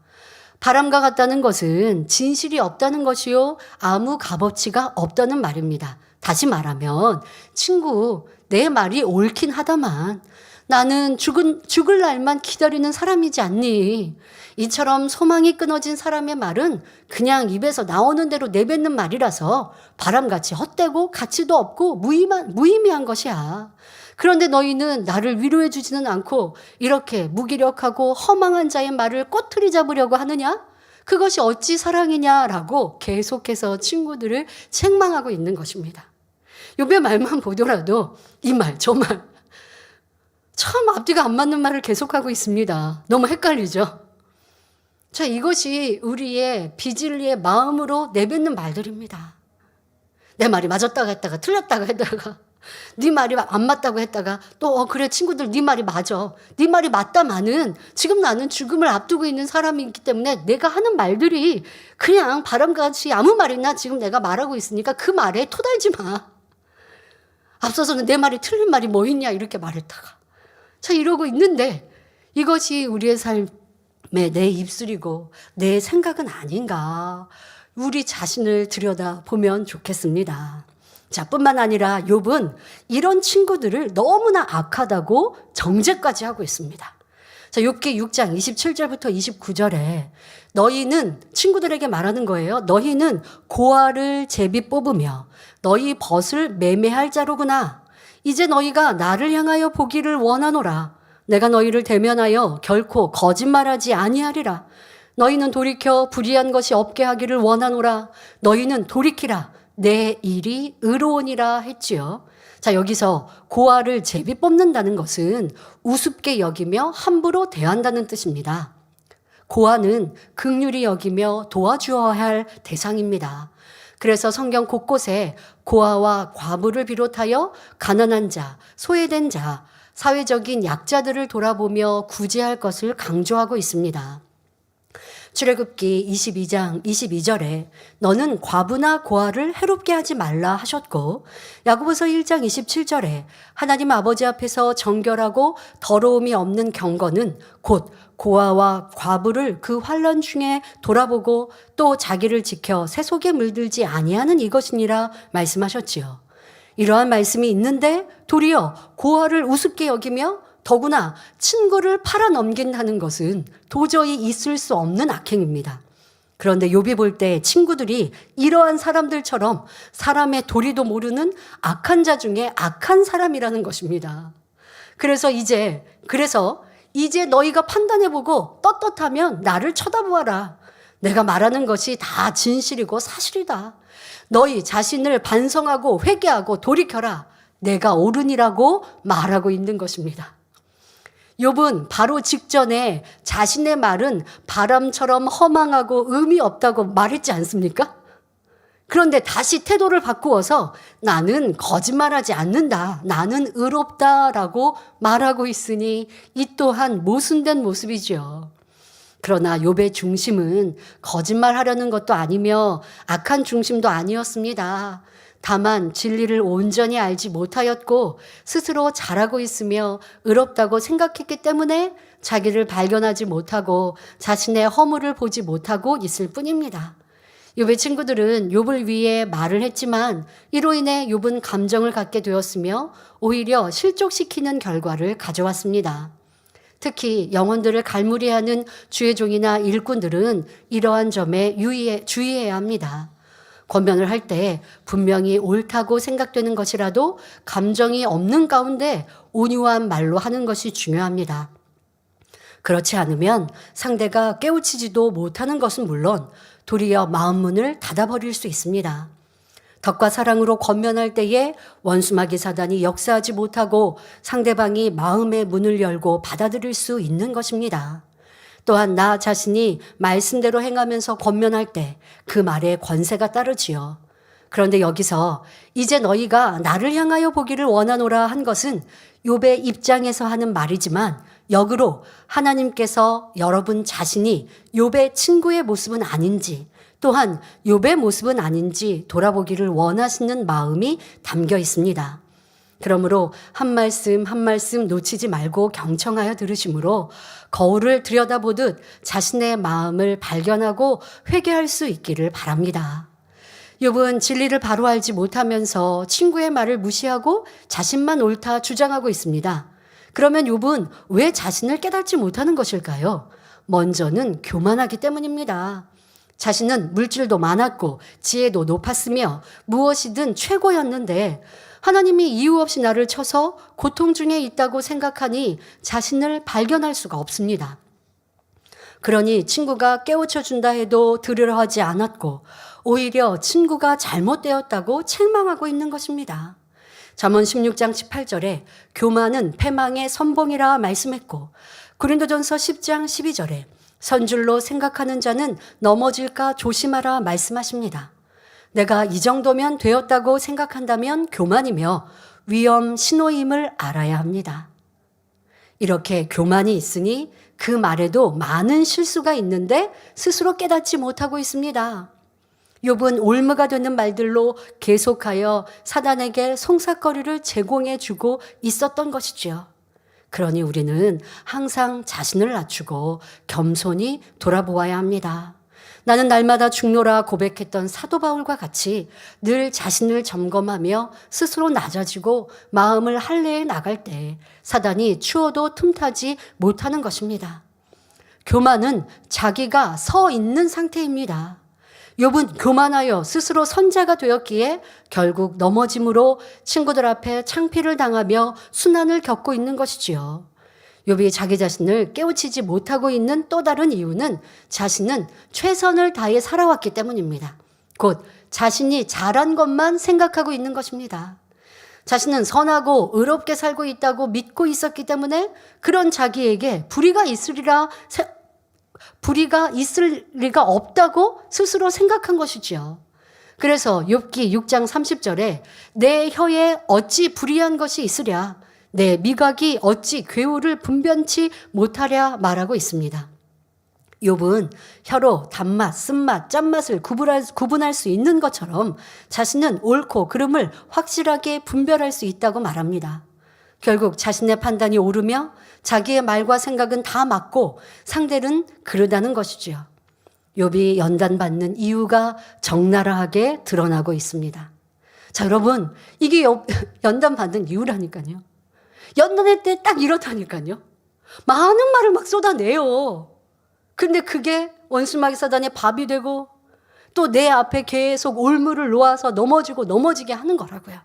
바람과 같다는 것은 진실이 없다는 것이요 아무 값어치가 없다는 말입니다. 다시 말하면 친구 내 말이 옳긴 하다만 나는 죽을 날만 기다리는 사람이지 않니? 이처럼 소망이 끊어진 사람의 말은 그냥 입에서 나오는 대로 내뱉는 말이라서 바람같이 헛되고 가치도 없고 무의미한 것이야. 그런데 너희는 나를 위로해 주지는 않고 이렇게 무기력하고 허망한 자의 말을 꼬투리 잡으려고 하느냐? 그것이 어찌 사랑이냐라고 계속해서 친구들을 책망하고 있는 것입니다. 욥의 말만 보더라도 이 말, 저 말, 참 앞뒤가 안 맞는 말을 계속하고 있습니다. 너무 헷갈리죠? 자, 이것이 우리의 비진리의 마음으로 내뱉는 말들입니다. 내 말이 맞았다가 했다가 틀렸다가 했다가 네 말이 안 맞다고 했다가 또 그래 친구들 네 말이 맞아. 네 말이 맞다마는 지금 나는 죽음을 앞두고 있는 사람이기 때문에 내가 하는 말들이 그냥 바람같이 아무 말이나 지금 내가 말하고 있으니까 그 말에 토달지 마. 앞서서는 내 말이 틀린 말이 뭐 있냐 이렇게 말했다가 자 이러고 있는데 이것이 우리의 삶의 내 입술이고 내 생각은 아닌가 우리 자신을 들여다보면 좋겠습니다. 자, 뿐만 아니라 욥은 이런 친구들을 너무나 악하다고 정죄까지 하고 있습니다. 자, 욥기 6장 27절부터 29절에 너희는 친구들에게 말하는 거예요. 너희는 고아를 제비 뽑으며 너희 벗을 매매할 자로구나. 이제 너희가 나를 향하여 보기를 원하노라. 내가 너희를 대면하여 결코 거짓말하지 아니하리라. 너희는 돌이켜 불의한 것이 없게 하기를 원하노라. 너희는 돌이키라. 내 일이 의로우니라 했지요. 자, 여기서 고아를 제비 뽑는다는 것은 우습게 여기며 함부로 대한다는 뜻입니다. 고아는 긍휼히 여기며 도와주어야 할 대상입니다. 그래서 성경 곳곳에 고아와 과부를 비롯하여 가난한 자, 소외된 자, 사회적인 약자들을 돌아보며 구제할 것을 강조하고 있습니다. 출애굽기 22장 22절에 너는 과부나 고아를 해롭게 하지 말라 하셨고 야고보서 1장 27절에 하나님 아버지 앞에서 정결하고 더러움이 없는 경건은 곧 고아와 과부를 그 환난 중에 돌아보고 또 자기를 지켜 새 속에 물들지 아니하는 이것이니라 말씀하셨지요. 이러한 말씀이 있는데 도리어 고아를 우습게 여기며 더구나 친구를 팔아넘긴다는 것은 도저히 있을 수 없는 악행입니다. 그런데 욥이 볼 때 친구들이 이러한 사람들처럼 사람의 도리도 모르는 악한 자 중에 악한 사람이라는 것입니다. 그래서 이제 너희가 판단해보고 떳떳하면 나를 쳐다보아라. 내가 말하는 것이 다 진실이고 사실이다. 너희 자신을 반성하고 회개하고 돌이켜라. 내가 옳으니라고 말하고 있는 것입니다. 욥은 바로 직전에 자신의 말은 바람처럼 허망하고 의미 없다고 말했지 않습니까? 그런데 다시 태도를 바꾸어서 나는 거짓말하지 않는다. 나는 의롭다라고 말하고 있으니 이 또한 모순된 모습이죠. 그러나 욥의 중심은 거짓말하려는 것도 아니며 악한 중심도 아니었습니다. 다만 진리를 온전히 알지 못하였고 스스로 잘하고 있으며 의롭다고 생각했기 때문에 자기를 발견하지 못하고 자신의 허물을 보지 못하고 있을 뿐입니다. 욥의 친구들은 욥을 위해 말을 했지만 이로 인해 욥은 감정을 갖게 되었으며 오히려 실족시키는 결과를 가져왔습니다. 특히 영혼들을 갈무리하는 주의 종이나 일꾼들은 이러한 점에 주의해야 합니다. 권면을 할 때 분명히 옳다고 생각되는 것이라도 감정이 없는 가운데 온유한 말로 하는 것이 중요합니다. 그렇지 않으면 상대가 깨우치지도 못하는 것은 물론 도리어 마음 문을 닫아버릴 수 있습니다. 덕과 사랑으로 권면할 때에 원수마귀 사단이 역사하지 못하고 상대방이 마음의 문을 열고 받아들일 수 있는 것입니다. 또한 나 자신이 말씀대로 행하면서 권면할 때 그 말에 권세가 따르지요. 그런데 여기서 이제 너희가 나를 향하여 보기를 원하노라 한 것은 욥의 입장에서 하는 말이지만 역으로 하나님께서 여러분 자신이 욥의 친구의 모습은 아닌지 또한 욥의 모습은 아닌지 돌아보기를 원하시는 마음이 담겨 있습니다. 그러므로 한 말씀 한 말씀 놓치지 말고 경청하여 들으심으로 거울을 들여다보듯 자신의 마음을 발견하고 회개할 수 있기를 바랍니다. 욥은 진리를 바로 알지 못하면서 친구의 말을 무시하고 자신만 옳다 주장하고 있습니다. 그러면 욥은 왜 자신을 깨닫지 못하는 것일까요? 먼저는 교만하기 때문입니다. 자신은 물질도 많았고 지혜도 높았으며 무엇이든 최고였는데 하나님이 이유 없이 나를 쳐서 고통 중에 있다고 생각하니 자신을 발견할 수가 없습니다. 그러니 친구가 깨우쳐 준다 해도 들으려 하지 않았고 오히려 친구가 잘못되었다고 책망하고 있는 것입니다. 잠언 16장 18절에 교만은 패망의 선봉이라 말씀했고 고린도전서 10장 12절에 선줄로 생각하는 자는 넘어질까 조심하라 말씀하십니다. 내가 이 정도면 되었다고 생각한다면 교만이며 위험 신호임을 알아야 합니다. 이렇게 교만이 있으니 그 말에도 많은 실수가 있는데 스스로 깨닫지 못하고 있습니다. 욥은 올무가 되는 말들로 계속하여 사단에게 송사거리를 제공해 주고 있었던 것이지요. 그러니 우리는 항상 자신을 낮추고 겸손히 돌아보아야 합니다. 나는 날마다 죽노라 고백했던 사도 바울과 같이 늘 자신을 점검하며 스스로 낮아지고 마음을 할례해 나갈 때 사단이 추워도 틈타지 못하는 것입니다. 교만은 자기가 서 있는 상태입니다. 욥은 교만하여 스스로 선자가 되었기에 결국 넘어짐으로 친구들 앞에 창피를 당하며 순환을 겪고 있는 것이지요. 욥이 자기 자신을 깨우치지 못하고 있는 또 다른 이유는 자신은 최선을 다해 살아왔기 때문입니다. 곧 자신이 잘한 것만 생각하고 있는 것입니다. 자신은 선하고 의롭게 살고 있다고 믿고 있었기 때문에 그런 자기에게 불의가 있을 리가 없다고 스스로 생각한 것이지요. 그래서 욥기 6장 30절에 내 혀에 어찌 불의한 것이 있으랴 내 미각이 어찌 괴우를 분변치 못하랴 말하고 있습니다. 욥은 혀로 단맛, 쓴맛, 짠맛을 구분할 수 있는 것처럼 자신은 옳고 그름을 확실하게 분별할 수 있다고 말합니다. 결국 자신의 판단이 옳으며 자기의 말과 생각은 다 맞고 상대는 그르다는 것이지요. 욥이 연단받는 이유가 적나라하게 드러나고 있습니다. 자, 여러분, 이게 연단받는 이유라니까요. 연단할 때 딱 이렇다니까요. 많은 말을 막 쏟아내요. 근데 그게 원수마귀 사단의 밥이 되고 또 내 앞에 계속 올무를 놓아서 넘어지게 하는 거라고요.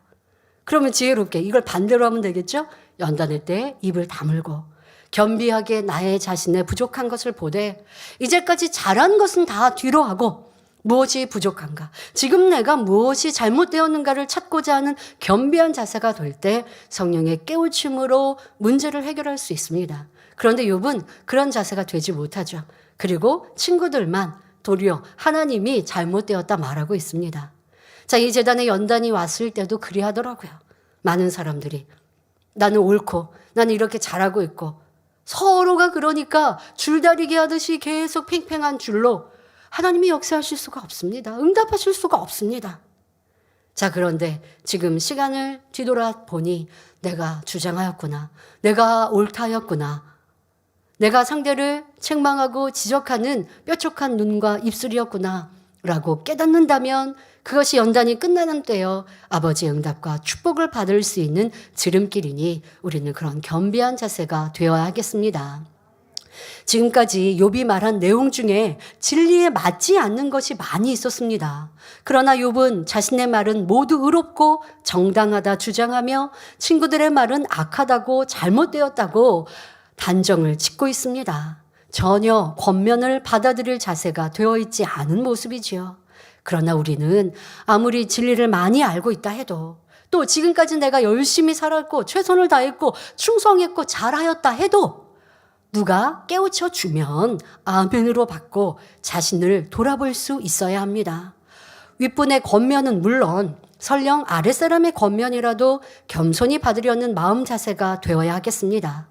그러면 지혜롭게 이걸 반대로 하면 되겠죠? 연단할 때 입을 다물고 겸비하게 나의 자신의 부족한 것을 보되 이제까지 잘한 것은 다 뒤로 하고 무엇이 부족한가? 지금 내가 무엇이 잘못되었는가를 찾고자 하는 겸비한 자세가 될 때 성령의 깨우침으로 문제를 해결할 수 있습니다. 그런데 욥은 그런 자세가 되지 못하죠. 그리고 친구들만 도리어 하나님이 잘못되었다 말하고 있습니다. 자, 이 재단에 연단이 왔을 때도 그리하더라고요. 많은 사람들이 나는 옳고 나는 이렇게 잘하고 있고 서로가 그러니까 줄다리기 하듯이 계속 팽팽한 줄로 하나님이 역사하실 수가 없습니다. 응답하실 수가 없습니다. 자, 그런데 지금 시간을 뒤돌아보니 내가 주장하였구나. 내가 옳다였구나. 내가 상대를 책망하고 지적하는 뾰족한 눈과 입술이었구나 라고 깨닫는다면 그것이 연단이 끝나는 때여 아버지의 응답과 축복을 받을 수 있는 지름길이니 우리는 그런 겸비한 자세가 되어야 하겠습니다. 지금까지 욥이 말한 내용 중에 진리에 맞지 않는 것이 많이 있었습니다. 그러나 욥은 자신의 말은 모두 의롭고 정당하다 주장하며 친구들의 말은 악하다고 잘못되었다고 단정을 짓고 있습니다. 전혀 권면을 받아들일 자세가 되어 있지 않은 모습이지요. 그러나 우리는 아무리 진리를 많이 알고 있다 해도 또 지금까지 내가 열심히 살았고 최선을 다했고 충성했고 잘하였다 해도 누가 깨우쳐 주면 아멘으로 받고 자신을 돌아볼 수 있어야 합니다. 윗분의 권면은 물론 설령 아랫사람의 권면이라도 겸손히 받으려는 마음 자세가 되어야 하겠습니다.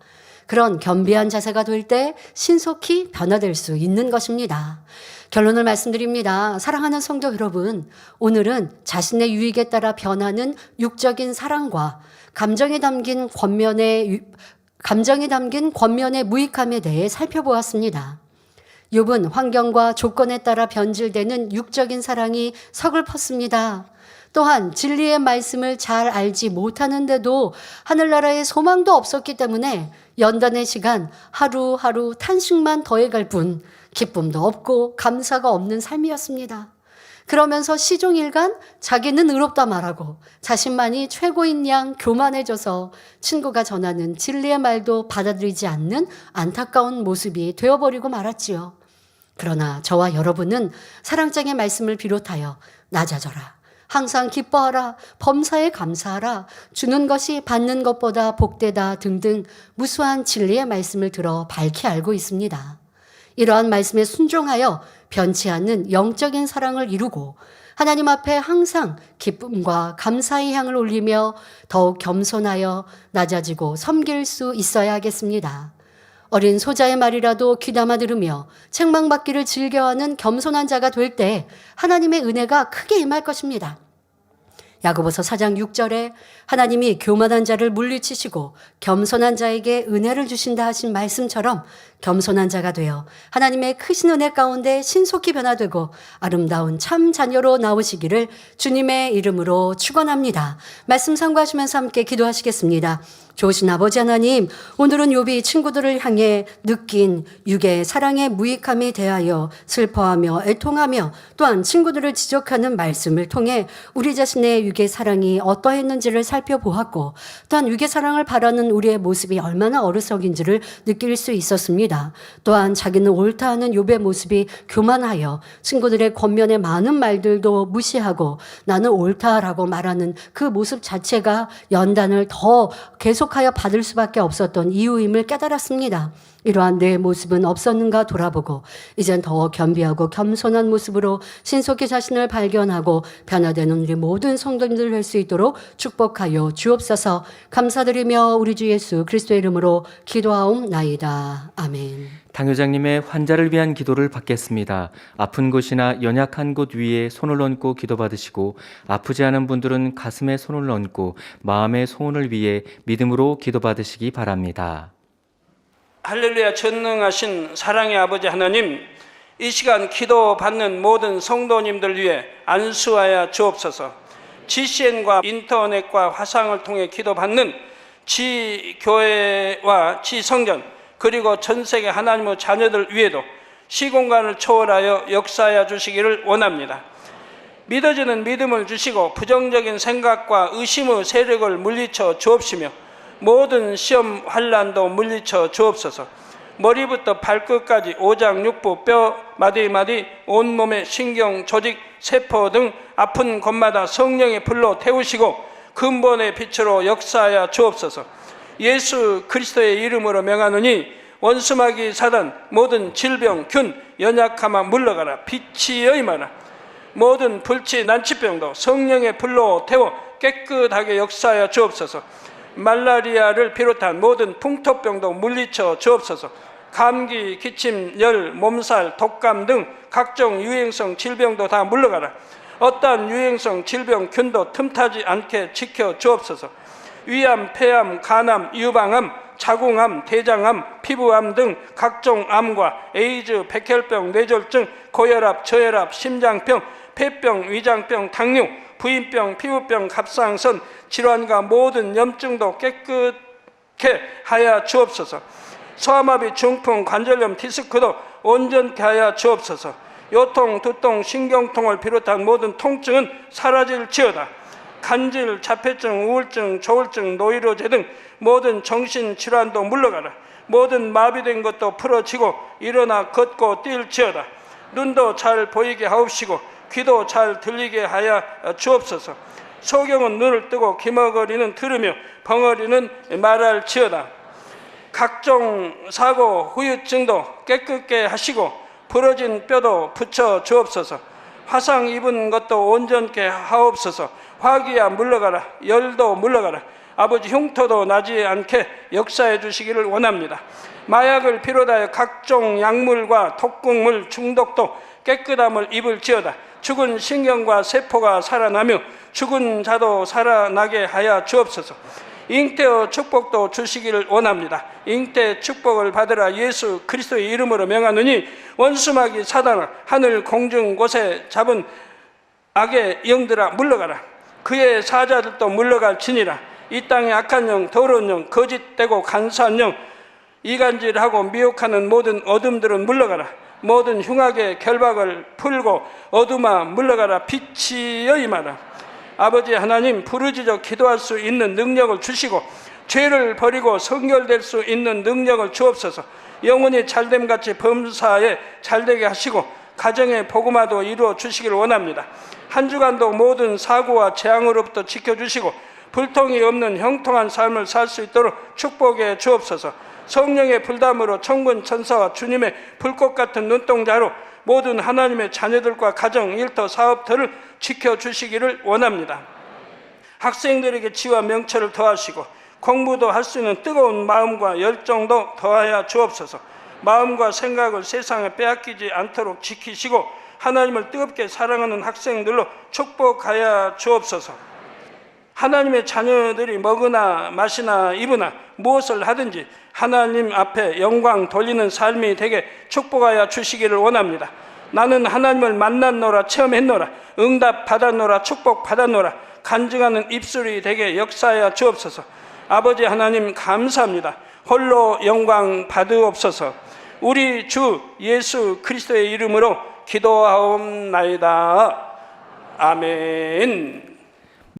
그런 겸비한 자세가 될 때 신속히 변화될 수 있는 것입니다. 결론을 말씀드립니다. 사랑하는 성도 여러분, 오늘은 자신의 유익에 따라 변하는 육적인 사랑과 감정이 담긴 권면의 무익함에 대해 살펴보았습니다. 욥은 환경과 조건에 따라 변질되는 육적인 사랑이 서글펐습니다. 또한 진리의 말씀을 잘 알지 못하는데도 하늘나라의 소망도 없었기 때문에 연단의 시간 하루하루 탄식만 더해갈 뿐 기쁨도 없고 감사가 없는 삶이었습니다. 그러면서 시종일관 자기는 의롭다 말하고 자신만이 최고인 양 교만해져서 친구가 전하는 진리의 말도 받아들이지 않는 안타까운 모습이 되어버리고 말았지요. 그러나 저와 여러분은 사랑장의 말씀을 비롯하여 낮아져라, 항상 기뻐하라, 범사에 감사하라, 주는 것이 받는 것보다 복되다 등등 무수한 진리의 말씀을 들어 밝히 알고 있습니다. 이러한 말씀에 순종하여 변치 않는 영적인 사랑을 이루고 하나님 앞에 항상 기쁨과 감사의 향을 올리며 더욱 겸손하여 낮아지고 섬길 수 있어야 하겠습니다. 어린 소자의 말이라도 귀담아 들으며 책망받기를 즐겨하는 겸손한 자가 될 때 하나님의 은혜가 크게 임할 것입니다. 야고보서 4장 6절에 하나님이 교만한 자를 물리치시고 겸손한 자에게 은혜를 주신다 하신 말씀처럼 겸손한 자가 되어 하나님의 크신 은혜 가운데 신속히 변화되고 아름다운 참 자녀로 나오시기를 주님의 이름으로 축원합니다. 말씀 상고하시면서 함께 기도하시겠습니다. 좋으신 아버지 하나님, 오늘은 욥이 친구들을 향해 느낀 육의 사랑의 무익함에 대하여 슬퍼하며 애통하며 또한 친구들을 지적하는 말씀을 통해 우리 자신의 육의 사랑이 어떠했는지를 살펴보았고 또한 육의 사랑을 바라는 우리의 모습이 얼마나 어리석인지를 느낄 수 있었습니다. 또한 자기는 옳다 하는 욥의 모습이 교만하여 친구들의 겉면의 많은 말들도 무시하고 나는 옳다라고 말하는 그 모습 자체가 연단을 더 계속하여 받을 수밖에 없었던 이유임을 깨달았습니다. 이러한 내 모습은 없었는가 돌아보고 이젠 더 겸비하고 겸손한 모습으로 신속히 자신을 발견하고 변화되는 우리 모든 성도님들 될 수 있도록 축복하여 주옵소서. 감사드리며 우리 주 예수 그리스도의 이름으로 기도하옵나이다. 아멘. 당회장님의 환자를 위한 기도를 받겠습니다. 아픈 곳이나 연약한 곳 위에 손을 얹고 기도받으시고 아프지 않은 분들은 가슴에 손을 얹고 마음의 소원을 위해 믿음으로 기도받으시기 바랍니다. 할렐루야. 전능하신 사랑의 아버지 하나님, 이 시간 기도받는 모든 성도님들 위해 안수하여 주옵소서. GCN과 인터넷과 화상을 통해 기도받는 지교회와 지성전 그리고 전세계 하나님의 자녀들 위에도 시공간을 초월하여 역사하여 주시기를 원합니다. 믿어지는 믿음을 주시고 부정적인 생각과 의심의 세력을 물리쳐 주옵시며 모든 시험 환난도 물리쳐 주옵소서. 머리부터 발끝까지 오장육부 뼈 마디마디 온몸의 신경 조직 세포 등 아픈 곳마다 성령의 불로 태우시고 근본의 빛으로 역사하여 주옵소서. 예수 그리스도의 이름으로 명하노니 원수마귀 사단 모든 질병 균 연약함아 물러가라. 빛이 여임하라. 모든 불치 난치병도 성령의 불로 태워 깨끗하게 역사하여 주옵소서. 말라리아를 비롯한 모든 풍토병도 물리쳐 주옵소서. 감기, 기침, 열, 몸살, 독감 등 각종 유행성 질병도 다 물러가라. 어떠한 유행성 질병 균도 틈타지 않게 지켜 주옵소서. 위암, 폐암, 간암, 유방암, 자궁암, 대장암, 피부암 등 각종 암과 에이즈, 백혈병, 뇌졸중, 고혈압, 저혈압, 심장병, 폐병, 위장병, 당뇨, 부인병, 피부병, 갑상선 질환과 모든 염증도 깨끗게 하여 주옵소서. 소아마비, 중풍, 관절염, 디스크도 온전케 하여 주옵소서. 요통, 두통, 신경통을 비롯한 모든 통증은 사라질지어다. 간질, 자폐증, 우울증, 조울증, 노이로제 등 모든 정신질환도 물러가라. 모든 마비된 것도 풀어지고 일어나 걷고 뛸지어다. 눈도 잘 보이게 하옵시고 귀도 잘 들리게 하여 주옵소서. 소경은 눈을 뜨고 기머거리는 들으며 벙어리는 말할지어다. 각종 사고, 후유증도 깨끗게 하시고 부러진 뼈도 붙여 주옵소서. 화상 입은 것도 온전케 하옵소서. 화기야 물러가라. 열도 물러가라. 아버지 흉터도 나지 않게 역사해 주시기를 원합니다. 마약을 비롯하여 각종 약물과 독극물 중독도 깨끗함을 입을지어다. 죽은 신경과 세포가 살아나며 죽은 자도 살아나게 하여 주옵소서. 잉태의 축복도 주시기를 원합니다. 잉태 축복을 받으라. 예수 그리스도의 이름으로 명하노니 원수마귀 사단아 하늘 공중 곳에 잡은 악의 영들아 물러가라. 그의 사자들도 물러갈지니라. 이 땅의 악한 영, 더러운 영, 거짓되고 간사한 영, 이간질하고 미혹하는 모든 어둠들은 물러가라. 모든 흉악의 결박을 풀고 어둠아 물러가라. 빛이 여임하라. 아버지 하나님, 부르짖어 기도할 수 있는 능력을 주시고 죄를 버리고 성결될 수 있는 능력을 주옵소서. 영혼이 잘됨같이 범사에 잘되게 하시고 가정의 복음화도 이루어 주시기를 원합니다. 한 주간도 모든 사고와 재앙으로부터 지켜주시고 불통이 없는 형통한 삶을 살 수 있도록 축복해 주옵소서. 성령의 불담으로 천군 천사와 주님의 불꽃 같은 눈동자로 모든 하나님의 자녀들과 가정, 일터, 사업터를 지켜주시기를 원합니다. 학생들에게 지와 명철을 더하시고 공부도 할 수 있는 뜨거운 마음과 열정도 더하여 주옵소서. 마음과 생각을 세상에 빼앗기지 않도록 지키시고 하나님을 뜨겁게 사랑하는 학생들로 축복하여 주옵소서. 하나님의 자녀들이 먹으나 마시나 입으나 무엇을 하든지 하나님 앞에 영광 돌리는 삶이 되게 축복하여 주시기를 원합니다. 나는 하나님을 만났노라, 체험했노라, 응답 받았노라, 축복 받았노라, 간증하는 입술이 되게 역사하여 주옵소서. 아버지 하나님 감사합니다. 홀로 영광 받으옵소서. 우리 주 예수 그리스도의 이름으로 기도하옵나이다. 아멘.